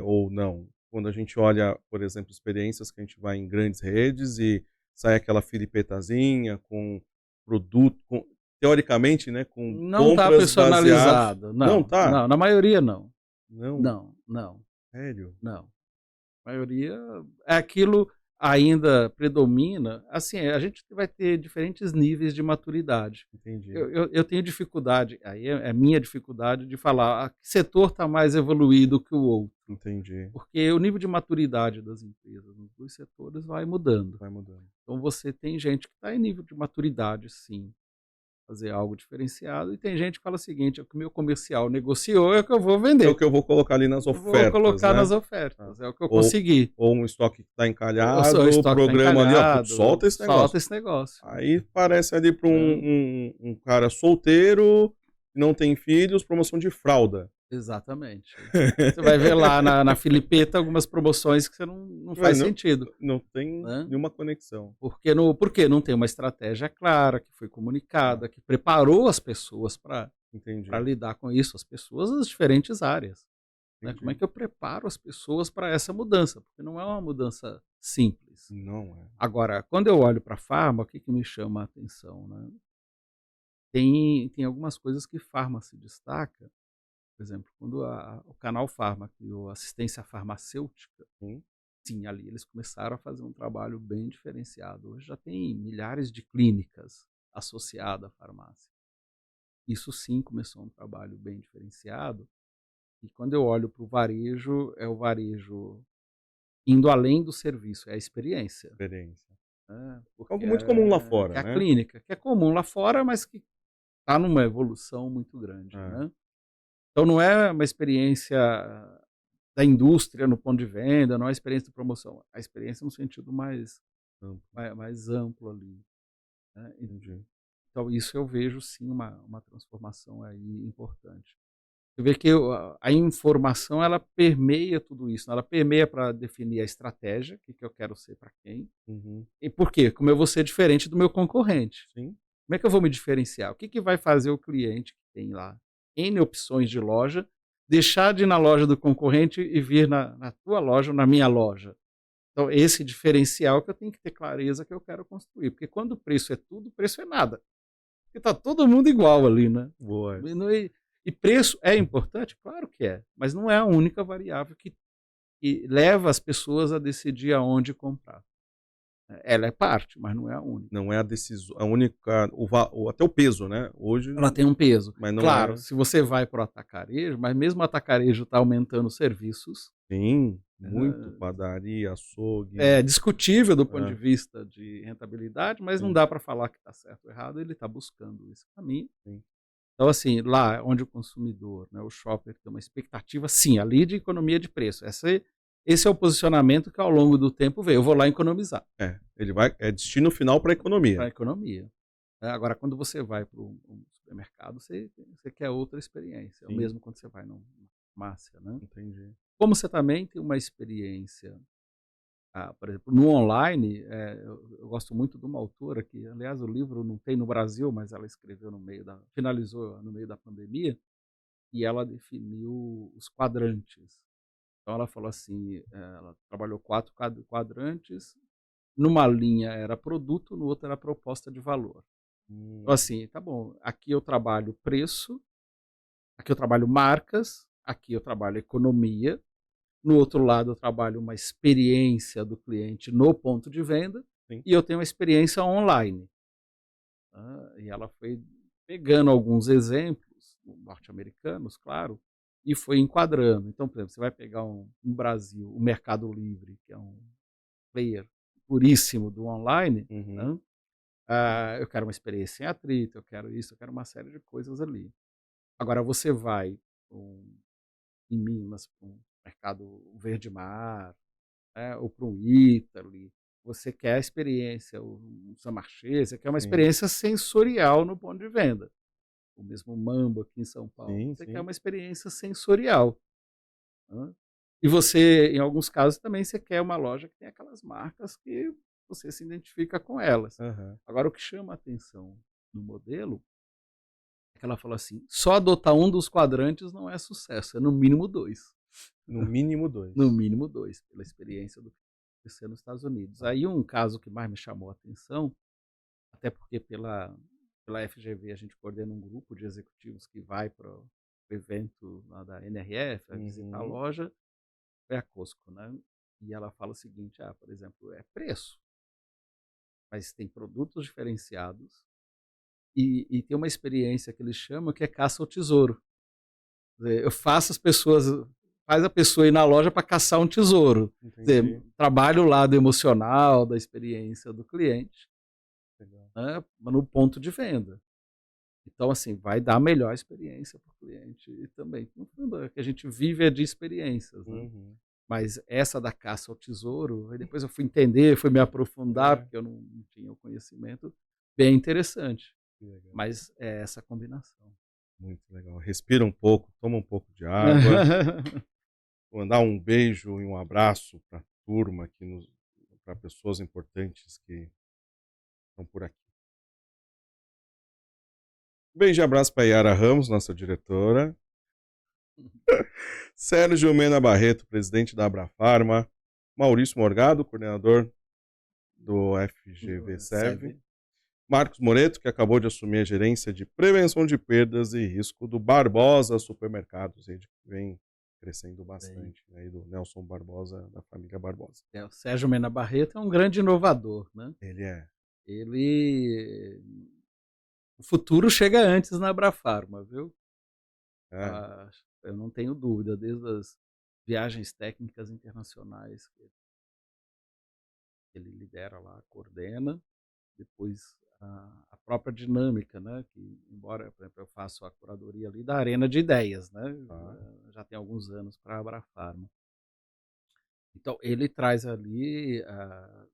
Ou não. Quando a gente olha, por exemplo, experiências que a gente vai em grandes redes e sai aquela filipetazinha com produto, teoricamente, né, com não compras tá personalizado. Não tá? Não, na maioria não. Não. Não. Sério? Não. A maioria é aquilo, ainda predomina, assim, a gente vai ter diferentes níveis de maturidade. Entendi, Eu tenho dificuldade, aí é minha dificuldade de falar que setor está mais evoluído que o outro, entendi. porque o nível de maturidade das empresas nos 2 setores vai mudando. Vai mudando. Então você tem gente que está em nível de maturidade, sim, fazer algo diferenciado, e tem gente que fala o seguinte: "É o que o meu comercial negociou, é o que eu vou É o vender, que eu vou colocar ali nas eu vou ofertas, colocar né. nas Tá. ofertas, é o que eu Ou consegui. ou um estoque que tá O seu encalhado, estoque está programa ali: "Ó, putz, encalhado, solta esse negócio". solta esse negócio", Aí parece ali para né. um cara solteiro, que não tem filhos, promoção de fralda. Exatamente. Você vai ver lá na Filipeta algumas promoções que você não faz Mano, sentido, não tem né. nenhuma conexão. Porque não tem uma estratégia clara, que foi Tá, comunicada, que preparou as pessoas para entendi, lidar com isso, as pessoas das diferentes áreas, né. Como é entendi. que eu preparo as pessoas para essa mudança? Porque não é uma mudança simples. Não é. Agora, quando eu olho para farma, o que que me chama a atenção, né. Tem algumas coisas que farma se destaca, por exemplo, quando o Canal Farma criou assistência farmacêutica, Sim, sim, ali eles começaram a fazer um trabalho bem diferenciado. Hoje já tem milhares de clínicas associadas à farmácia. Isso sim começou um trabalho bem diferenciado. E quando eu olho para o varejo, é o varejo indo além do serviço, é a experiência, experiência. né? Porque Algo muito comum lá que fora, é a né. clínica, que é comum lá fora, mas que está numa evolução muito grande, É, né? Então não é uma experiência da indústria no ponto de venda, não é a experiência de promoção, a experiência no sentido amplo, mais amplo ali, né. entendi. Então isso eu vejo sim uma transformação aí importante. Você vê que a informação ela permeia tudo isso, né, ela permeia para definir a estratégia, o que que eu quero ser para quem, Uhum. e por quê? Como eu vou ser diferente do meu concorrente. Sim, Como é que eu vou me diferenciar? O que que vai fazer o cliente que tem lá N opções de loja, deixar de ir na loja do concorrente e vir na tua loja ou na minha loja? Então esse diferencial que eu tenho que ter clareza que eu quero construir, porque quando o preço é tudo, o preço é nada, porque está todo mundo igual ali, né. boa E essa. não e preço é importante? Claro que é, mas não é a única variável que leva as pessoas a decidir aonde comprar. Ela é parte, mas não é a única. Não é a única o até o peso, né, hoje, Ela tem um peso. mas não Claro, é. se você vai para o atacarejo, mas mesmo o atacarejo está aumentando os serviços, Sim, muito, hã, padaria, açougue, é discutível do ponto de é, vista de rentabilidade, mas não sim, dá para falar que está certo ou errado, ele está buscando esse caminho. sim, Então, assim, lá onde o consumidor, né, o shopper tem uma expectativa, sim, ali de economia de preço. Esse é o posicionamento que ao longo do tempo veio, eu vou lá economizar, ele vai é destino final para a para a economia. economia. Agora quando você vai para um supermercado, você quer outra experiência, é o Sim, mesmo quando você vai numa farmácia, né. entendi. Como você também tem uma experiência, por exemplo, no online, eu gosto muito de uma autora que, aliás, o livro não tem no Brasil, mas ela escreveu finalizou no meio da pandemia, e ela definiu os quadrantes. Então ela falou assim, ela trabalhou 4 quadrantes, numa linha era produto, no outro era proposta de valor. Então Hum, assim, tá bom, aqui eu trabalho preço, aqui eu trabalho marcas, aqui eu trabalho economia, no outro lado eu trabalho uma experiência do cliente no ponto de venda, sim, e eu tenho uma experiência online. E ela foi pegando alguns exemplos norte-americanos, claro, e foi enquadrando. Então, por exemplo, você vai pegar um Brasil, o Mercado Livre, que é um player puríssimo do online, uhum, né, eu quero uma experiência sem atrito, eu quero isso, eu quero uma série de coisas ali. Agora você vai pra em Minas, para um mercado Verde Mar, né, ou para um Italy, você quer a experiência, um Samarché, você quer uma sim, experiência sensorial no ponto de venda. O mesmo Mambo aqui em São Paulo, sim, você quer sim, uma experiência sensorial, né. E você, em alguns casos, também você quer uma loja que tem aquelas marcas que você se identifica com elas. aham. Agora o que chama a atenção no modelo, é que ela falou assim: "Só adotar um dos quadrantes não é sucesso, é no mínimo 2, No mínimo no 2. mínimo 2 pela experiência do que aconteceu nos Estados Unidos". Tá. Aí um caso que mais me chamou a atenção, até porque pela FGV a gente coordena um grupo de executivos que vai para o evento lá da NRF, vai visitar a Uhum, loja, é a Costco, né. E ela fala o seguinte: por exemplo, é preço, mas tem produtos diferenciados e tem uma experiência que eles chamam que é caça ao tesouro. Quer dizer, eu faço as pessoas, faz a pessoa ir na loja para caçar um tesouro. Quer dizer, trabalho o lado emocional da experiência do cliente, né, no ponto de venda. Então, assim, vai dar a melhor experiência para o cliente e também. No fundo, o que a gente vive é de experiências, né? Mas essa da caça ao tesouro, aí depois eu fui entender, fui me aprofundar, porque eu não tinha o conhecimento, bem interessante. Mas é essa combinação. Muito legal. Respira um pouco, toma um pouco de água. Vou mandar um beijo e um abraço para a turma aqui, para pessoas importantes que estão por aqui. Um beijo e abraço para Yara Ramos, nossa diretora. Sérgio Mena Barreto, presidente da Abrafarma. Maurício Morgado, coordenador do FGV-SEV. Marcos Moreto, que acabou de assumir a gerência de prevenção de perdas e risco do Barbosa Supermercados, que vem crescendo bastante, né, do Nelson Barbosa, da família Barbosa. O Sérgio Mena Barreto é um grande inovador, né? Ele é. O futuro chega antes na Abrafarma, viu? Eu não tenho dúvida, desde as viagens técnicas internacionais que ele lidera lá, coordena, depois a própria dinâmica, né? Que, embora, por exemplo, eu faço a curadoria ali da Arena de Ideias, né? Já tem alguns anos para a Abrafarma. Então, ele traz ali,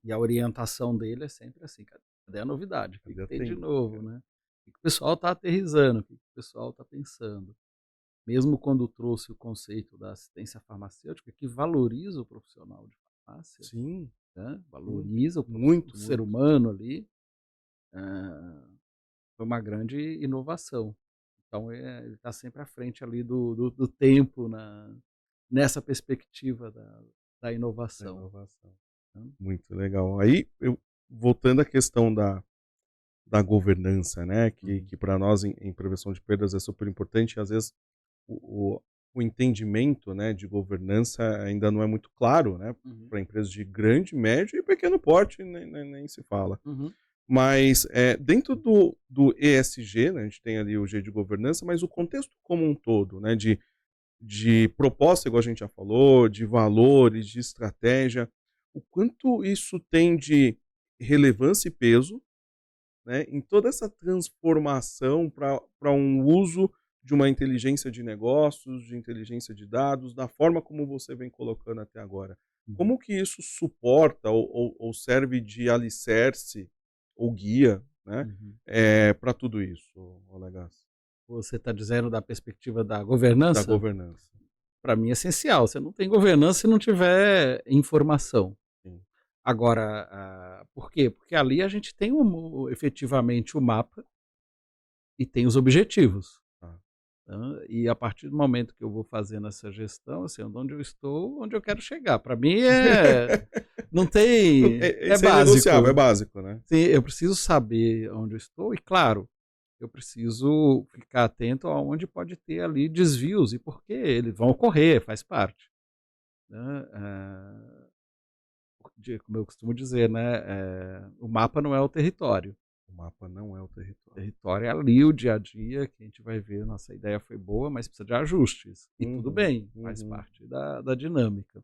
e a orientação dele é sempre assim: cadê a novidade? O que tem de novo, né? O que o pessoal está aterrissando, o que o pessoal está pensando. Mesmo quando trouxe o conceito da assistência farmacêutica, que valoriza o profissional de farmácia. Sim. Né? Valoriza o ser humano ali. Foi uma grande inovação. Então, ele está sempre à frente ali do tempo nessa perspectiva da inovação. Muito legal. Aí, voltando à questão da governança, né, que para nós em prevenção de perdas é super importante, e às vezes o entendimento, né, de governança ainda não é muito claro, né, para empresas de grande, médio e pequeno porte, nem se fala. Mas dentro do ESG, né, a gente tem ali o G de governança, mas o contexto como um todo, né, de proposta, igual a gente já falou, de valores, de estratégia, o quanto isso tem de relevância e peso, né, em toda essa transformação para um uso de uma inteligência de negócios, de inteligência de dados, da forma como você vem colocando até agora. Como que isso suporta ou serve de alicerce ou guia, né, para tudo isso, Olegas? Você está dizendo da perspectiva da governança? Da governança. Para mim é essencial. Você não tem governança se não tiver informação. Sim. Agora, por quê? Porque ali a gente tem efetivamente o mapa e tem os objetivos. E a partir do momento que eu vou fazendo essa gestão, assim, onde eu estou, onde eu quero chegar. Para mim não tem... É básico. É básico, né? Sim, eu preciso saber onde eu estou e, claro, eu preciso ficar atento aonde pode ter ali desvios e por que eles vão ocorrer, faz parte. Né? Como eu costumo dizer, né? O mapa não é o território. O mapa não é o território. O território é ali o dia a dia que a gente vai ver, nossa ideia foi boa, mas precisa de ajustes. E tudo bem, faz parte da dinâmica.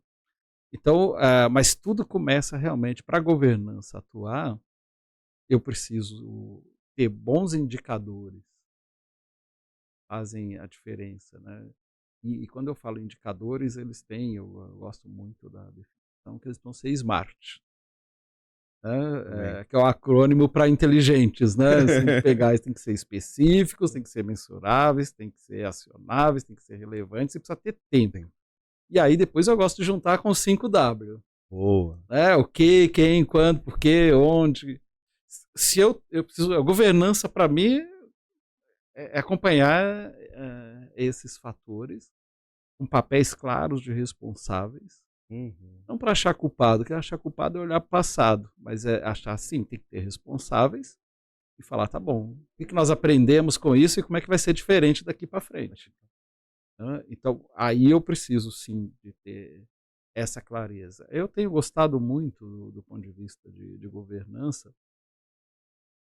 Então, mas tudo começa realmente, para a governança atuar, eu preciso ter bons indicadores, fazem a diferença, né? E quando eu falo indicadores, eles têm, eu gosto muito da definição, que eles vão ser SMART, né? Que é o acrônimo para inteligentes, né? Você tem que pegar, eles têm que ser específicos, tem que ser mensuráveis, tem que ser acionáveis, tem que ser relevantes, e precisa ter tempo. E aí depois eu gosto de juntar com 5W. Boa. O que, quem, quando, por quê, onde. Se eu preciso, a governança para mim é acompanhar esses fatores com papéis claros de responsáveis. Não para achar culpado, porque achar culpado é olhar para o passado, mas é achar assim, tem que ter responsáveis e falar, tá bom, o que nós aprendemos com isso e como é que vai ser diferente daqui para frente. Então, aí eu preciso sim de ter essa clareza. Eu tenho gostado muito, do ponto de vista de governança,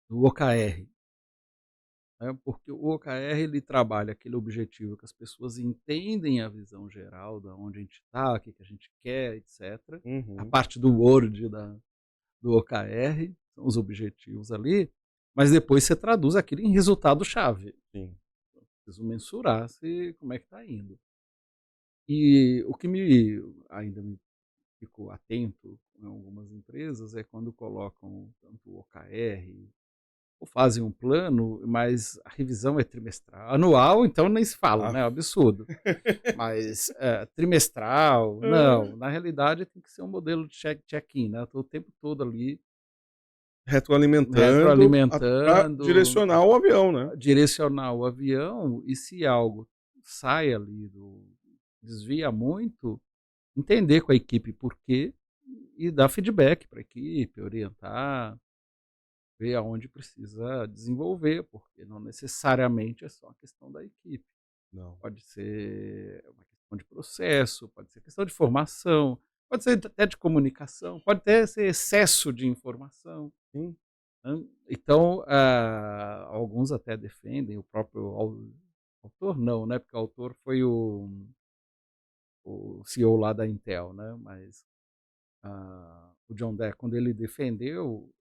do OKR, né, porque o OKR ele trabalha aquele objetivo que as pessoas entendem a visão geral da onde a gente está, o que que a gente quer, etc. A Uhum. parte do Word do OKR, são os objetivos ali, mas depois você traduz aquilo em resultado-chave. Sim. Preciso mensurar se como é que está indo. E o que me fico atento em algumas empresas é quando colocam tanto o OKR ou fazem um plano, mas a revisão é trimestral. Anual, então nem se fala, Ah. né, é um absurdo. Mas, trimestral, não, na realidade tem que ser um modelo de check-in, né, eu tô o tempo todo ali Retroalimentando para retroalimentando, direcionar o avião, né. direcionar o avião e se algo sai ali desvia muito, entender com a equipe por quê e dar feedback para a equipe, orientar, ver aonde precisa desenvolver, porque não necessariamente é só a questão da equipe. Não. Pode ser uma questão de processo, pode ser questão de formação, pode ser até de comunicação, pode até ser excesso de informação, Sim. né. Então, alguns até defendem, o próprio autor não, né, porque o autor foi o CEO lá da Intel, né, mas o John Deere, quando ele defendeu,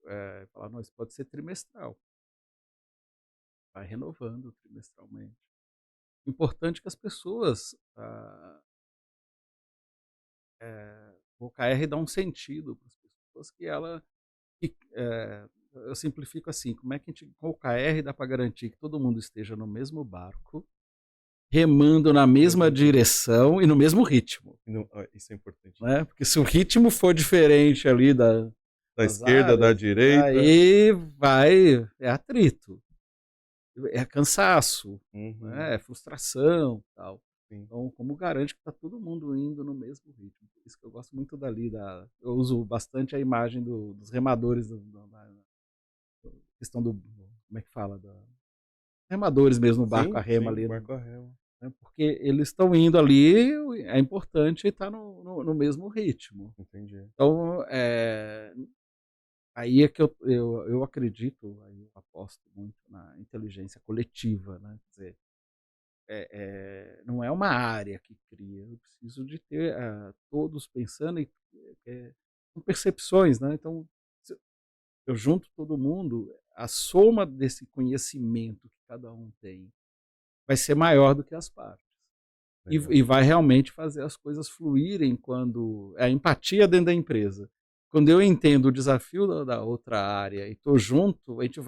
falaram: "Não, isso pode ser trimestral, vai renovando trimestralmente". O importante é que as pessoas, o OKR dá um sentido para as pessoas que eu simplifico assim, como é que a gente com o OKR dá para garantir que todo mundo esteja no mesmo barco, remando na mesma Mesmo dia. direção e no mesmo ritmo, Não, isso é importante. né, porque se o ritmo for diferente ali Da das esquerda, da áreas, direita. aí é atrito. É cansaço, Uhum. né, é frustração, tal. Sim. Então, como garante que está todo mundo indo no mesmo ritmo? Por isso que eu gosto muito eu uso bastante a imagem dos remadores da questão do como é que fala? Remadores mesmo no barco a Sim, rema sim, ali, barco a remo. né, porque eles estão indo ali, é importante estar no mesmo ritmo. Entendi. Então, aí é que eu acredito, aí eu aposto muito na inteligência coletiva, né, quer dizer, não é uma área que cria, eu preciso de ter, todos pensando com percepções, né, então, se eu junto todo mundo, a soma desse conhecimento que cada um tem, vai ser maior do que as partes. Legal. E vai realmente fazer as coisas fluírem quando a empatia dentro da empresa. Quando eu entendo o desafio da outra área e estou junto, a gente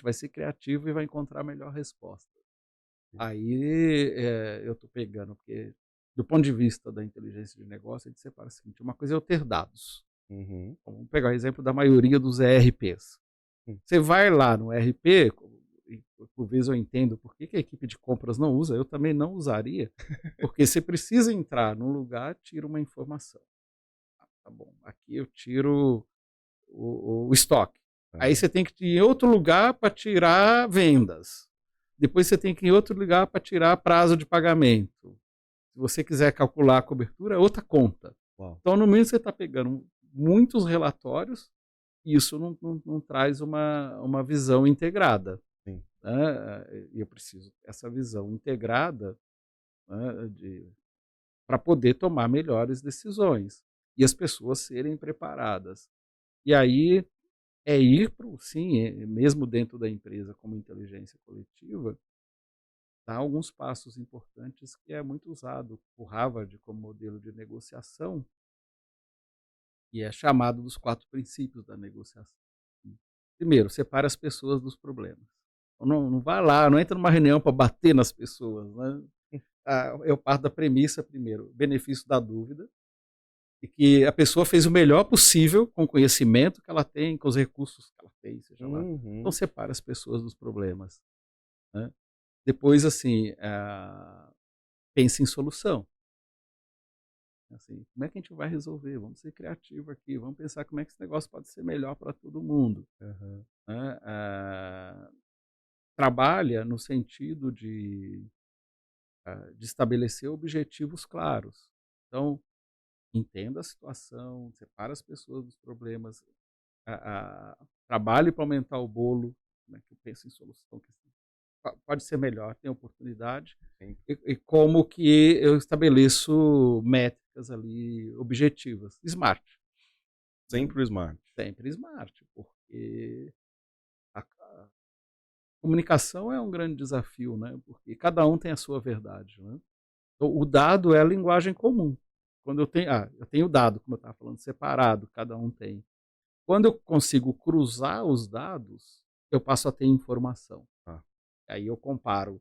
vai ser criativo e vai encontrar a melhor resposta. Aí, eu estou pegando, porque do ponto de vista da inteligência de negócio, a gente separa o seguinte: uma coisa é eu ter dados. Uhum. Então, vamos pegar o exemplo da maioria dos ERPs. Hum. Você vai lá no ERP, e por vezes eu entendo por que a equipe de compras não usa, eu também não usaria, porque você precisa entrar num lugar, tira uma informação. Ah, tá bom, aqui eu tiro o estoque. Aí Aham. você tem que ir em outro lugar para tirar vendas. Depois você tem que ir em outro lugar para tirar prazo de pagamento. Se você quiser calcular a cobertura, é outra conta. Uau. Então, no mínimo, você está pegando muitos relatórios e isso não traz uma visão integrada, Sim. né? E eu preciso essa visão integrada, né, para poder tomar melhores decisões e as pessoas serem preparadas. E aí é ir para o sim, mesmo dentro da empresa como inteligência coletiva, dá alguns passos importantes que é muito usado por Harvard como modelo de negociação e é chamado dos 4 princípios da negociação. Primeiro, separe as pessoas dos problemas. Então não vá lá, não entra numa reunião para bater nas pessoas, né. Eu parto da premissa primeiro, benefício da dúvida, e que a pessoa fez o melhor possível com o conhecimento que ela tem, com os recursos que ela tem, seja lá. Então Uhum. separa as pessoas dos problemas, né. Depois, assim, pense em solução. Assim, como é que a gente vai resolver? Vamos ser criativo aqui, vamos pensar como é que esse negócio pode ser melhor para todo mundo, Aham. né. Trabalha no sentido de estabelecer objetivos claros. Então, entenda a situação, separa as pessoas dos problemas, trabalhe para aumentar o bolo, né, que eu penso em solução, que pode ser melhor, tem oportunidade, Sim. e como que eu estabeleço métricas ali objetivas, smart, né, Sempre o smart. sempre smart, porque a comunicação é um grande desafio, né, porque cada um tem a sua verdade, né. Então, o dado é a linguagem comum. Quando eu tenho o dado, como eu estava falando, separado, cada um tem. Quando eu consigo cruzar os dados, eu passo a ter informação. Ah. Aí eu comparo.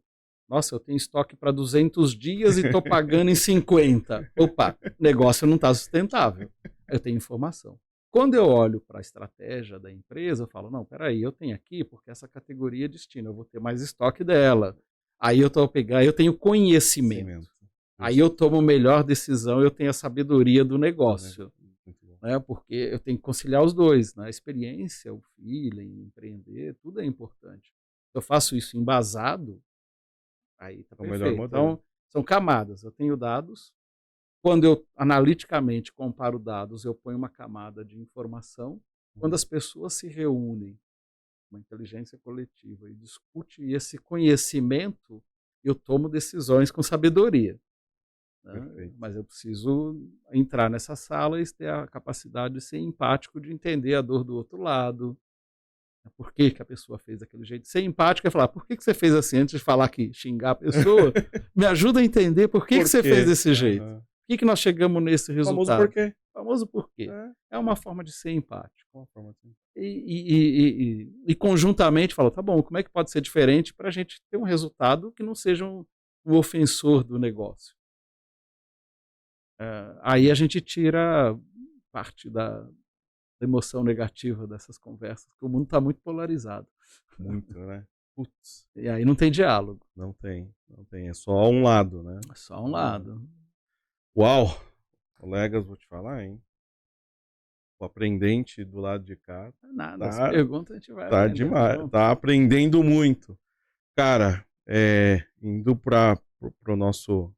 Nossa, eu tenho estoque para 200 dias e estou pagando em 50. Opa, o negócio não está sustentável. Eu tenho informação. Quando eu olho para a estratégia da empresa, eu falo, não, peraí, eu tenho aqui, porque essa categoria é destino, eu vou ter mais estoque dela. Aí eu estou a pegar, eu tenho conhecimento. Cimento. Aí eu tomo a melhor decisão, eu tenho a sabedoria do negócio, Muito bom. né, porque eu tenho que conciliar os 2, né, a experiência, o feeling, empreender, tudo é importante. Eu faço isso embasado, aí está É o melhor perfeito. modelo. Então, são camadas, eu tenho dados, quando eu analiticamente comparo dados, eu ponho uma camada de informação, quando as pessoas se reúnem, uma inteligência coletiva, e discute esse conhecimento, eu tomo decisões com sabedoria. Né? Perfeito. Mas eu preciso entrar nessa sala e ter a capacidade de ser empático, de entender a dor do outro lado, por que que a pessoa fez daquele jeito. Ser empático é falar, por que que você fez assim? Antes de falar que xingar a pessoa, me ajuda a entender por que que você fez desse jeito. Aham. Por que que nós chegamos nesse O famoso resultado? porquê. Famoso por quê? É, É uma forma de ser empático. uma forma assim. E conjuntamente fala, tá bom, como é que pode ser diferente para a gente ter um resultado que não seja um ofensor do negócio? Aí a gente tira parte da emoção negativa dessas conversas, porque o mundo está muito polarizado. Muito, né? Putz, E aí não tem diálogo, não tem, não tem. É só um lado, né? é só um lado. Uau! Colegas, vou te falar, hein? O aprendente do lado de cá Não é nada, as tá, perguntas a gente vai tá aprendendo demais, junto. tá aprendendo muito. Cara, indo para pro nosso,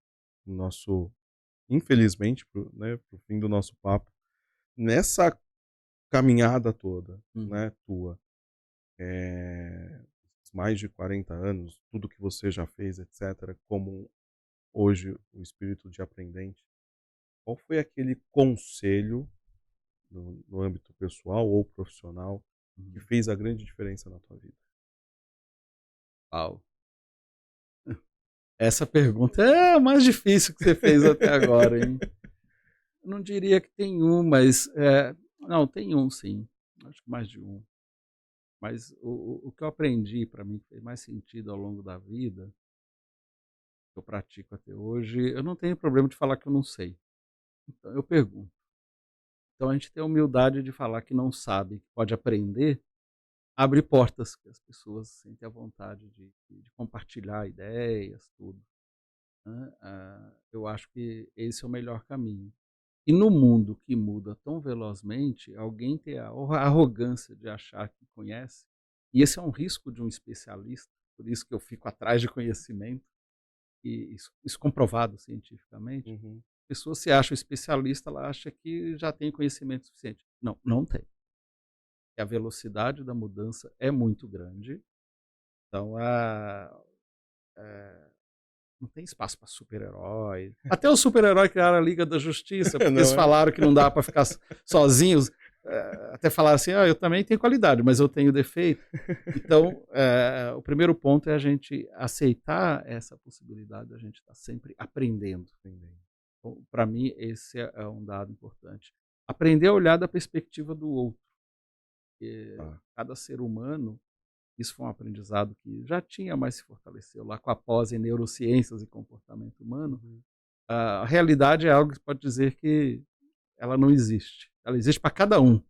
infelizmente, né, pro fim do nosso papo, nessa caminhada toda, Uhum. né, tua, mais de 40 anos, tudo que você já fez, etc., como hoje o espírito de aprendente, qual foi aquele conselho no âmbito pessoal ou profissional que Uhum. fez a grande diferença na tua vida? Uau. Essa pergunta é a mais difícil que você fez até agora, hein? Eu não diria que tem um, mas não, tem um sim. Acho que mais de um. Mas o que eu aprendi para mim que fez mais sentido ao longo da vida, que eu pratico até hoje, eu não tenho problema de falar que eu não sei. Então eu pergunto. Então a gente tem a humildade de falar que não sabe, que pode aprender, abre portas que as pessoas sentem a vontade de compartilhar ideias, tudo, né. Eu acho que esse é o melhor caminho. E no mundo que muda tão velozmente, alguém ter a arrogância de achar que conhece, e esse é um risco de um especialista, por isso que eu fico atrás de conhecimento, e isso comprovado cientificamente. Uhum. A pessoa se acha especialista, ela acha que já tem conhecimento suficiente. Não, não tem. A velocidade da mudança é muito grande, então não tem espaço para super-herói. Até o super-herói criaram a Liga da Justiça, porque eles Não é? falaram que não dá para ficar sozinhos. Até falaram assim: eu também tenho qualidade, mas eu tenho defeito. Então, o primeiro ponto é a gente aceitar essa possibilidade, a gente estar sempre aprendendo. Para mim, esse é um dado importante. Aprender a olhar da perspectiva do outro, porque Tá. cada ser humano, isso foi um aprendizado que já tinha, mas se fortaleceu lá com a pós em neurociências e comportamento humano. Uhum. A realidade é algo que se pode dizer que ela não existe. Ela existe para cada um,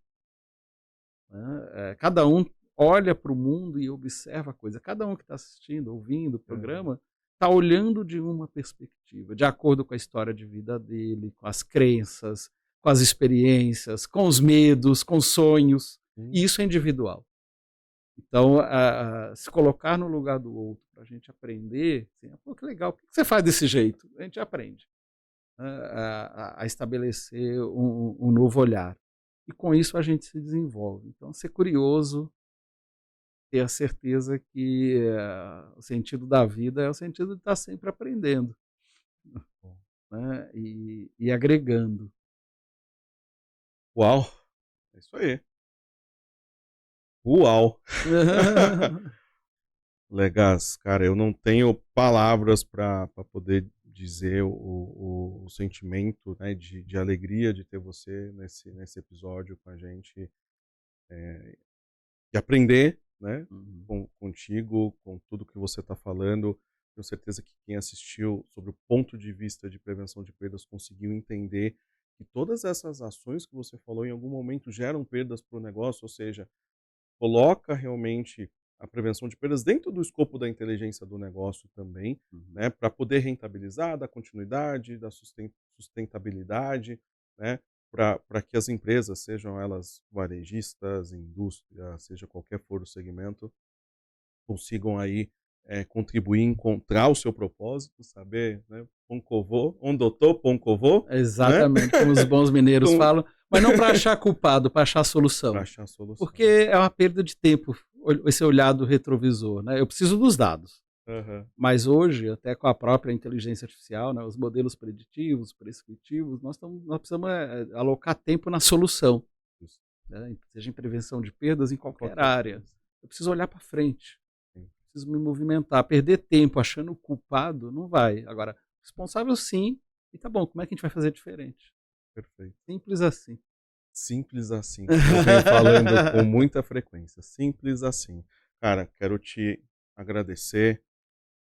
né. Cada um olha para o mundo e observa a coisa. Cada um que está assistindo, ouvindo o Aham. programa, está olhando de uma perspectiva, de acordo com a história de vida dele, com as crenças, com as experiências, com os medos, com os sonhos. E isso é individual. Então, se colocar no lugar do outro para a gente aprender, assim, pô, que legal, por que você faz desse jeito? A gente aprende. né, a estabelecer um novo olhar. E com isso a gente se desenvolve. Então, ser curioso, ter a certeza que o sentido da vida é o sentido de estar sempre aprendendo, né, e agregando. Uau! É isso aí. Uau! Legas, cara, eu não tenho palavras para poder dizer o sentimento, né, de alegria de ter você nesse episódio com a gente, de aprender, né, Uhum. contigo, com tudo que você está falando. Tenho certeza que quem assistiu sobre o ponto de vista de prevenção de perdas conseguiu entender que todas essas ações que você falou em algum momento geram perdas para o negócio, ou seja, coloca realmente a prevenção de perdas dentro do escopo da inteligência do negócio também, Uhum. né, para poder rentabilizar, dar continuidade, dar sustentabilidade, né, para que as empresas, sejam elas varejistas, indústria, seja qualquer for o segmento, consigam aí contribuir, encontrar o seu propósito, saber, né, Ponkovô, onde eu tô, Ponkovô, né, Exatamente, como os bons mineiros falam, mas não para achar culpado, para achar a para solução. achar a solução. Porque é uma perda de tempo esse olhar do retrovisor, né. Eu preciso dos dados, Aham. mas hoje, até com a própria inteligência artificial, né, os modelos preditivos, prescritivos, nós precisamos alocar tempo na solução, Isso. né, seja em prevenção de perdas em qualquer Qualquer área. coisa. Eu preciso olhar para frente, Sim. preciso me movimentar. Perder tempo achando o culpado não vai. Agora, responsável sim, e tá bom, como é que a gente vai fazer diferente? Perfeito. Simples assim. Simples assim, como eu venho falando com muita frequência, simples assim. Cara, quero te agradecer,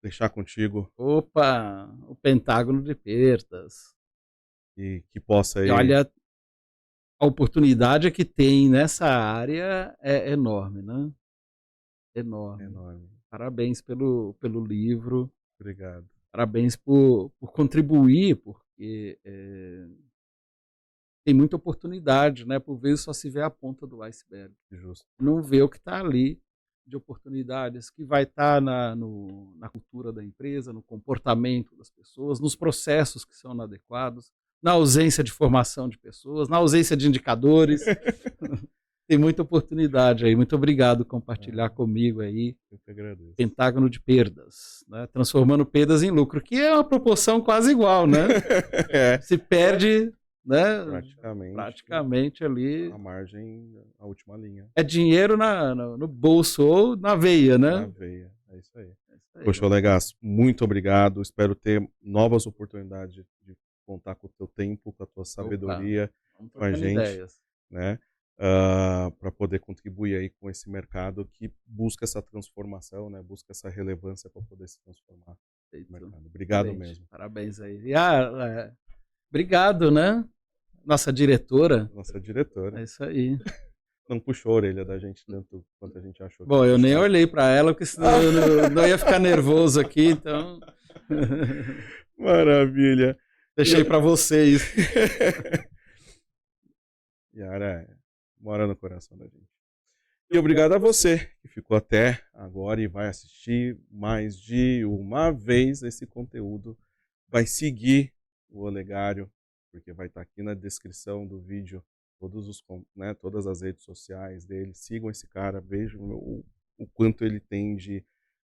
deixar contigo Opa, o pentágono de perdas. e que possa E aí olha, a oportunidade que tem nessa área é enorme, né, enorme. enorme. Parabéns pelo livro, Obrigado. parabéns por contribuir, porque, tem muita oportunidade, né, por vezes só se vê a ponta do iceberg. Justo. Não vê o que está ali de oportunidades, que vai estar na cultura da empresa, no comportamento das pessoas, nos processos que são inadequados, na ausência de formação de pessoas, na ausência de indicadores. Tem muita oportunidade aí. Muito obrigado por compartilhar Ah, comigo aí, eu que agradeço. pentágono de perdas, né, transformando perdas em lucro, que é uma proporção quase igual, né. É, Se perde, né, praticamente praticamente ali, a margem, a última linha, é dinheiro no bolso ou na veia, na né. veia. É isso aí. É isso aí. Poxa, Olegas, muito obrigado. Espero ter novas oportunidades de contar com o teu tempo, com a tua Opa, sabedoria, vamos com a trocando gente, ideias. né? Para poder contribuir aí com esse mercado que busca essa transformação, né? Busca essa relevância para poder se transformar no Feito. mercado. Obrigado Excelente. mesmo. Parabéns aí. E, obrigado, né, nossa diretora. Nossa diretora É isso aí. não puxou a orelha da gente tanto quanto a gente achou que Bom, ia eu nem puxar. olhei para ela, porque senão eu não ia ficar nervoso aqui, então Maravilha. deixei para vocês. Yara mora no coração da gente. E obrigado a você que ficou até agora e vai assistir mais de uma vez esse conteúdo. Vai seguir o Olegário, porque vai estar aqui na descrição do vídeo né, todas as redes sociais dele. Sigam esse cara, vejam o quanto ele tem de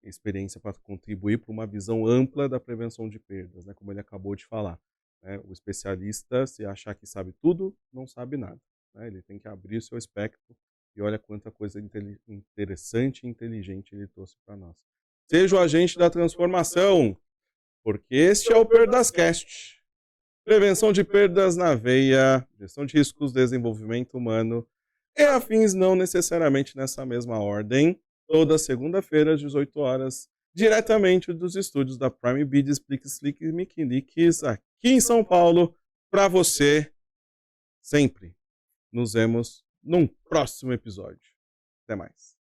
experiência para contribuir para uma visão ampla da prevenção de perdas, né, como ele acabou de falar. Né? O especialista, se achar que sabe tudo, não sabe nada. Né? Ele tem que abrir o seu espectro e olha quanta coisa interessante e inteligente ele trouxe para nós. Seja o agente da transformação, porque este é o Perdascast. Prevenção de perdas na veia, gestão de riscos, desenvolvimento humano e afins, não necessariamente nessa mesma ordem, toda segunda-feira às 18 horas, diretamente dos estúdios da Prime Video, Explique Slick e Mickey Leaks, aqui em São Paulo, para você, sempre. Nos vemos num próximo episódio. Até mais.